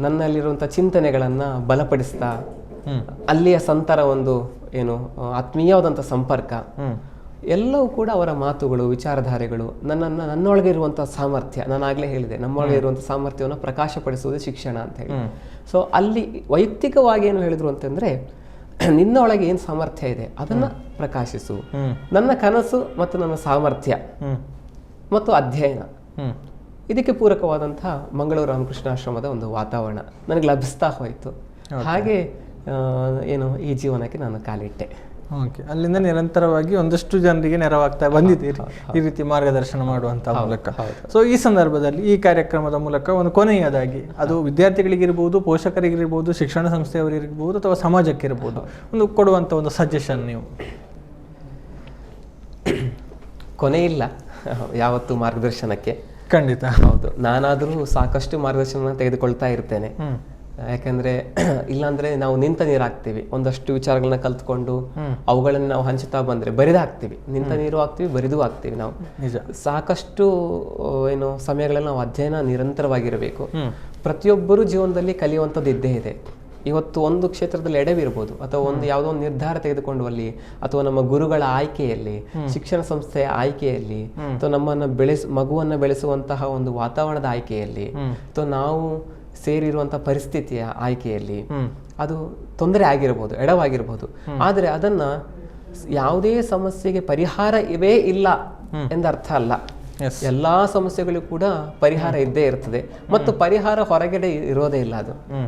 [SPEAKER 2] ನನ್ನಲ್ಲಿರುವಂಥ ಚಿಂತನೆಗಳನ್ನು ಬಲಪಡಿಸ್ತಾ ಅಲ್ಲಿಯ ಸಂತರ ಒಂದು ಏನು ಆತ್ಮೀಯವಾದಂಥ ಸಂಪರ್ಕ ಎಲ್ಲವೂ ಕೂಡ ಅವರ ಮಾತುಗಳು, ವಿಚಾರಧಾರೆಗಳು ನನ್ನೊಳಗೆ ಇರುವಂಥ ಸಾಮರ್ಥ್ಯ, ನಾನಾಗಲೇ ಹೇಳಿದೆ ನಮ್ಮೊಳಗೆ ಇರುವಂಥ ಸಾಮರ್ಥ್ಯವನ್ನು ಪ್ರಕಾಶಪಡಿಸುವುದು ಶಿಕ್ಷಣ ಅಂತ ಹೇಳಿ. ಸೊ ಅಲ್ಲಿ ವೈಯಕ್ತಿಕವಾಗಿ ಏನು ಹೇಳಿದ್ರು ಅಂತಂದ್ರೆ, ನಿನ್ನ ಒಳಗೆ ಏನು ಸಾಮರ್ಥ್ಯ ಇದೆ ಅದನ್ನ ಪ್ರಕಾಶಿಸು. ನನ್ನ ಕನಸು ಮತ್ತು ನನ್ನ ಸಾಮರ್ಥ್ಯ ಮತ್ತು ಅಧ್ಯಯನ ಇದಕ್ಕೆ ಪೂರಕವಾದಂತಹ ಮಂಗಳೂರು ರಾಮಕೃಷ್ಣ ಆಶ್ರಮದ ಒಂದು ವಾತಾವರಣ ನನಗೆ ಲಭಿಸ್ತಾ ಹೋಯಿತು. ಹಾಗೆ ಏನು ಈ ಜೀವನಕ್ಕೆ ನಾನು ಕಾಲಿಟ್ಟೆ.
[SPEAKER 1] ಓಕೆ, ಅಲ್ಲಿಂದ ನಿರಂತರವಾಗಿ ಒಂದಷ್ಟು ಜನರಿಗೆ ನೆರವಾಗ್ತಾ ಬಂದಿದ್ದೀರಿ ಈ ರೀತಿ ಮಾರ್ಗದರ್ಶನ ಮಾಡುವಂತ ಮೂಲಕ. ಸೊ ಈ ಸಂದರ್ಭದಲ್ಲಿ ಈ ಕಾರ್ಯಕ್ರಮದ ಮೂಲಕ ಒಂದು ಕೊನೆಯದಾಗಿ ಅದು ವಿದ್ಯಾರ್ಥಿಗಳಿಗಿರ್ಬೋದು, ಪೋಷಕರಿಗಿರ್ಬೋದು, ಶಿಕ್ಷಣ ಸಂಸ್ಥೆಯವರಿರ್ಬೋದು ಅಥವಾ ಸಮಾಜಕ್ಕಿರ್ಬೋದು ಒಂದು ಕೊಡುವಂತ ಒಂದು ಸಜೆಷನ್ ನೀವು?
[SPEAKER 2] ಕೊನೆ ಇಲ್ಲ ಯಾವತ್ತು ಮಾರ್ಗದರ್ಶನಕ್ಕೆ.
[SPEAKER 1] ಖಂಡಿತ
[SPEAKER 2] ಹೌದು, ನಾನಾದರೂ ಸಾಕಷ್ಟು ಮಾರ್ಗದರ್ಶನ ತೆಗೆದುಕೊಳ್ತಾ ಇರ್ತೇನೆ. ಯಾಕಂದ್ರೆ ಇಲ್ಲಾಂದ್ರೆ ನಾವು ನಿಂತ ನೀರಾಗ್ತೀವಿ. ಒಂದಷ್ಟು ವಿಚಾರಗಳನ್ನ ಕಲ್ತ್ಕೊಂಡು ಅವುಗಳನ್ನ ನಾವು ಹಂಚುತ್ತಾ ಬಂದ್ರೆ ಬರಿದಾಗ್ತೀವಿ. ನಿಂತ ನೀರು ಆಗ್ತೀವಿ, ಬರಿದು ಆಗ್ತೀವಿ. ನಾವು ಸಾಕಷ್ಟು ಏನು ಸಮಯಗಳಲ್ಲಿ ನಾವು ಅಧ್ಯಯನ ನಿರಂತರವಾಗಿರಬೇಕು. ಪ್ರತಿಯೊಬ್ಬರು ಜೀವನದಲ್ಲಿ ಕಲಿಯುವಂಥದ್ದು ಇದ್ದೇ ಇದೆ. ಇವತ್ತು ಒಂದು ಕ್ಷೇತ್ರದಲ್ಲಿ ಎಡವಿರ್ಬೋದು, ಅಥವಾ ಒಂದು ಯಾವುದೋ ಒಂದು ನಿರ್ಧಾರ ತೆಗೆದುಕೊಂಡುವಲ್ಲಿ, ಅಥವಾ ನಮ್ಮ ಗುರುಗಳ ಆಯ್ಕೆಯಲ್ಲಿ, ಶಿಕ್ಷಣ ಸಂಸ್ಥೆಯ ಆಯ್ಕೆಯಲ್ಲಿ, ಅಥವಾ ನಮ್ಮನ್ನ ಮಗುವನ್ನ ಬೆಳೆಸುವಂತಹ ಒಂದು ವಾತಾವರಣದ ಆಯ್ಕೆಯಲ್ಲಿ, ಅಥವಾ ನಾವು ಸೇರಿರುವಂತಹ ಪರಿಸ್ಥಿತಿಯ ಆಯ್ಕೆಯಲ್ಲಿ ಅದು ತೊಂದರೆ ಆಗಿರಬಹುದು, ಎಡವಾಗಿರಬಹುದು. ಆದರೆ ಅದನ್ನ ಯಾವುದೇ ಸಮಸ್ಯೆಗೆ ಪರಿಹಾರ ಇವೇ ಇಲ್ಲ ಎಂದರ್ಥ ಅಲ್ಲ. ಎಲ್ಲಾ ಸಮಸ್ಯೆಗಳಿಗೂ ಕೂಡ ಪರಿಹಾರ ಇದ್ದೇ ಇರ್ತದೆ, ಮತ್ತು ಪರಿಹಾರ ಹೊರಗಡೆ ಇರೋದೇ ಇಲ್ಲ.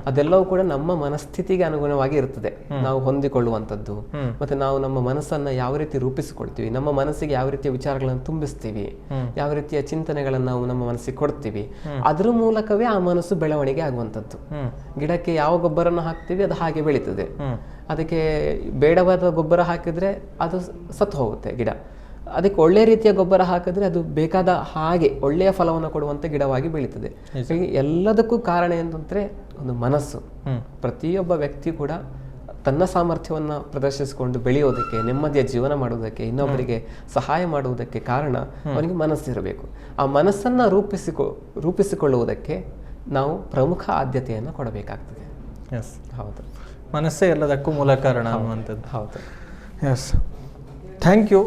[SPEAKER 2] ಅದೆಲ್ಲವೂ ಕೂಡ ನಮ್ಮ ಮನಸ್ಥಿತಿಗೆ ಅನುಗುಣವಾಗಿ ಇರ್ತದೆ. ನಾವು ಹೊಂದಿಕೊಳ್ಳುವಂಥದ್ದು, ಮತ್ತೆ ನಾವು ನಮ್ಮ ಮನಸ್ಸನ್ನ ಯಾವ ರೀತಿ ರೂಪಿಸಿಕೊಳ್ತೀವಿ, ನಮ್ಮ ಮನಸ್ಸಿಗೆ ಯಾವ ರೀತಿಯ ವಿಚಾರಗಳನ್ನು ತುಂಬಿಸ್ತೀವಿ, ಯಾವ ರೀತಿಯ ಚಿಂತನೆಗಳನ್ನು ನಾವು ನಮ್ಮ ಮನಸ್ಸಿಗೆ ಕೊಡ್ತೀವಿ, ಅದ್ರ ಮೂಲಕವೇ ಆ ಮನಸ್ಸು ಬೆಳವಣಿಗೆ ಆಗುವಂಥದ್ದು. ಗಿಡಕ್ಕೆ ಯಾವ ಗೊಬ್ಬರನ ಹಾಕ್ತೀವಿ ಅದು ಹಾಗೆ ಬೆಳೀತದೆ. ಅದಕ್ಕೆ ಬೇಡವಾದ ಗೊಬ್ಬರ ಹಾಕಿದ್ರೆ ಅದು ಸತ್ತು ಹೋಗುತ್ತೆ ಗಿಡ. ಅದಕ್ಕೆ ಒಳ್ಳೆ ರೀತಿಯ ಗೊಬ್ಬರ ಹಾಕಿದ್ರೆ ಅದು ಬೇಕಾದ ಹಾಗೆ ಒಳ್ಳೆಯ ಫಲವನ್ನು ಕೊಡುವಂತ ಗಿಡವಾಗಿ ಬೆಳೀತದೆ. ಎಲ್ಲದಕ್ಕೂ ಕಾರಣ ಏನಂದ್ರೆ ಒಂದು ಮನಸ್ಸು. ಪ್ರತಿಯೊಬ್ಬ ವ್ಯಕ್ತಿ ಕೂಡ ತನ್ನ ಸಾಮರ್ಥ್ಯವನ್ನ ಪ್ರದರ್ಶಿಸಿಕೊಂಡು ಬೆಳೆಯೋದಕ್ಕೆ, ನೆಮ್ಮದಿಯ ಜೀವನ ಮಾಡುವುದಕ್ಕೆ, ಇನ್ನೊಬ್ಬರಿಗೆ ಸಹಾಯ ಮಾಡುವುದಕ್ಕೆ ಕಾರಣ ಅವನಿಗೆ ಮನಸ್ಸಿರಬೇಕು. ಆ ಮನಸ್ಸನ್ನ ರೂಪಿಸಿಕೊಳ್ಳುವುದಕ್ಕೆ ನಾವು ಪ್ರಮುಖ ಆದ್ಯತೆಯನ್ನು ಕೊಡಬೇಕಾಗ್ತದೆ.
[SPEAKER 1] ಎಸ್,
[SPEAKER 2] ಹೌದು,
[SPEAKER 1] ಮನಸ್ಸೇ ಎಲ್ಲದಕ್ಕೂ ಮೂಲ ಕಾರಣ ಅನ್ನುವಂಥದ್ದು.
[SPEAKER 2] ಹೌದು.
[SPEAKER 1] Yes, thank you.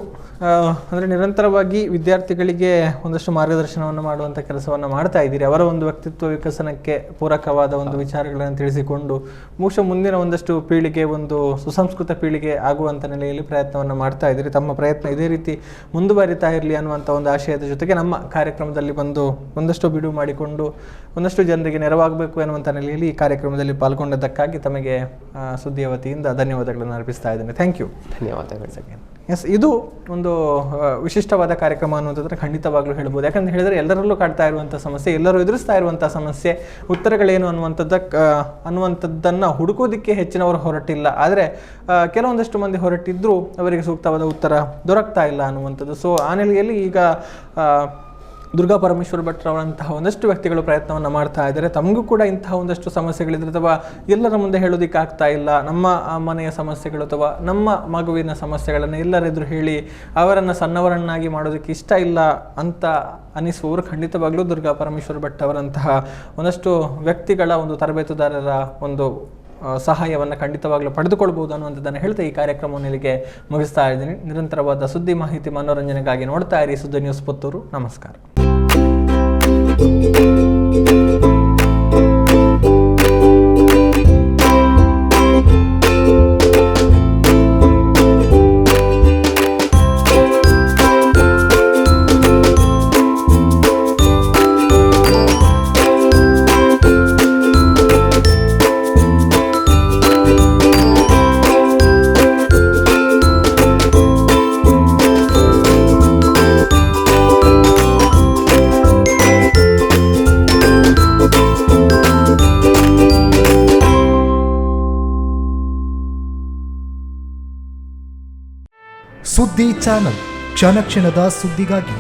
[SPEAKER 1] ಅಂದರೆ ನಿರಂತರವಾಗಿ ವಿದ್ಯಾರ್ಥಿಗಳಿಗೆ ಒಂದಷ್ಟು ಮಾರ್ಗದರ್ಶನವನ್ನು ಮಾಡುವಂಥ ಕೆಲಸವನ್ನು ಮಾಡ್ತಾ ಇದ್ದೀರಿ. ಅವರ ಒಂದು ವ್ಯಕ್ತಿತ್ವ ವಿಕಸನಕ್ಕೆ ಪೂರಕವಾದ ಒಂದು ವಿಚಾರಗಳನ್ನು ತಿಳಿಸಿಕೊಂಡು ಬಹುಶಃ ಮುಂದಿನ ಒಂದಷ್ಟು ಪೀಳಿಗೆ, ಒಂದು ಸುಸಂಸ್ಕೃತ ಪೀಳಿಗೆ ಆಗುವಂಥ ನೆಲೆಯಲ್ಲಿ ಪ್ರಯತ್ನವನ್ನು ಮಾಡ್ತಾ ಇದ್ದೀರಿ. ತಮ್ಮ ಪ್ರಯತ್ನ ಇದೇ ರೀತಿ ಮುಂದುವರಿತಾ ಇರಲಿ ಅನ್ನುವಂಥ ಒಂದು ಆಶಯದ ಜೊತೆಗೆ ನಮ್ಮ ಕಾರ್ಯಕ್ರಮದಲ್ಲಿ ಬಂದು ಒಂದಷ್ಟು ಬಿಡುವು ಮಾಡಿಕೊಂಡು ಒಂದಷ್ಟು ಜನರಿಗೆ ನೆರವಾಗಬೇಕು ಎನ್ನುವಂಥ ನೆಲೆಯಲ್ಲಿ ಈ ಕಾರ್ಯಕ್ರಮದಲ್ಲಿ ಪಾಲ್ಗೊಂಡದ್ದಕ್ಕಾಗಿ ತಮಗೆ ಸುದ್ದಿಯ ವತಿಯಿಂದ ಧನ್ಯವಾದಗಳನ್ನು ಅರ್ಪಿಸ್ತಾ ಇದ್ದೇನೆ. Thank you.
[SPEAKER 2] ಧನ್ಯವಾದಗಳು ಸರ್.
[SPEAKER 1] ಎಸ್, ಇದು ಒಂದು ವಿಶಿಷ್ಟವಾದ ಕಾರ್ಯಕ್ರಮ ಅನ್ನುವಂಥದ್ರೆ ಖಂಡಿತವಾಗ್ಲೂ ಹೇಳ್ಬೋದು. ಯಾಕಂತ ಹೇಳಿದರೆ ಎಲ್ಲರಲ್ಲೂ ಕಾಡ್ತಾ ಇರುವಂಥ ಸಮಸ್ಯೆ, ಎಲ್ಲರೂ ಎದುರಿಸ್ತಾ ಇರುವಂಥ ಸಮಸ್ಯೆ, ಉತ್ತರಗಳೇನು ಅನ್ನುವಂಥದ್ದನ್ನು ಹುಡುಕೋದಕ್ಕೆ ಹೆಚ್ಚಿನವರು ಹೊರಟಿಲ್ಲ. ಆದರೆ ಕೆಲವೊಂದಷ್ಟು ಮಂದಿ ಹೊರಟಿದ್ದರೂ ಅವರಿಗೆ ಸೂಕ್ತವಾದ ಉತ್ತರ ದೊರಕ್ತಾ ಇಲ್ಲ ಅನ್ನುವಂಥದ್ದು. ಸೊ ಆ ನೆಲೆಯಲ್ಲಿ ಈಗ ದುರ್ಗಾ ಪರಮೇಶ್ವರ್ ಭಟ್ರವರಂತಹ ಒಂದಷ್ಟು ವ್ಯಕ್ತಿಗಳು ಪ್ರಯತ್ನವನ್ನು ಮಾಡ್ತಾ ಇದ್ದಾರೆ. ತಮಗೂ ಕೂಡ ಇಂತಹ ಒಂದಷ್ಟು ಸಮಸ್ಯೆಗಳಿದ್ರೆ ಅಥವಾ ಎಲ್ಲರ ಮುಂದೆ ಹೇಳೋದಕ್ಕೆ ಆಗ್ತಾ ಇಲ್ಲ, ನಮ್ಮ ಮನೆಯ ಸಮಸ್ಯೆಗಳು ಅಥವಾ ನಮ್ಮ ಮಗುವಿನ ಸಮಸ್ಯೆಗಳನ್ನು ಎಲ್ಲರೆದುರು ಹೇಳಿ ಅವರನ್ನು ಸಣ್ಣವರನ್ನಾಗಿ ಮಾಡೋದಕ್ಕೆ ಇಷ್ಟ ಇಲ್ಲ ಅಂತ ಅನಿಸುವವರು ಖಂಡಿತವಾಗ್ಲೂ ದುರ್ಗಾ ಪರಮೇಶ್ವರ್ ಭಟ್ ಅವರಂತಹ ಒಂದಷ್ಟು ವ್ಯಕ್ತಿಗಳ ಒಂದು ತರಬೇತುದಾರರ ಒಂದು ಸಹಾಯವನ್ನು ಖಂಡಿತವಾಗ್ಲೂ ಪಡೆದುಕೊಳ್ಬಹುದು ಅನ್ನುವಂಥದ್ದನ್ನು ಹೇಳ್ತಾ ಈ ಕಾರ್ಯಕ್ರಮವನ್ನು ಇಲ್ಲಿಗೆ ಮುಗಿಸ್ತಾ ಇದ್ದೀನಿ. ನಿರಂತರವಾದ ಸುದ್ದಿ, ಮಾಹಿತಿ, ಮನೋರಂಜನೆಗಾಗಿ ನೋಡ್ತಾ ಇರಿ ಸುದ್ದಿ ನ್ಯೂಸ್ ಪುತ್ತೂರು. ನಮಸ್ಕಾರ.
[SPEAKER 3] ಸುದ್ದಿ ಚಾನಲ್ ಕ್ಷಣ ಕ್ಷಣದ ಸುದ್ದಿಗಾಗಿ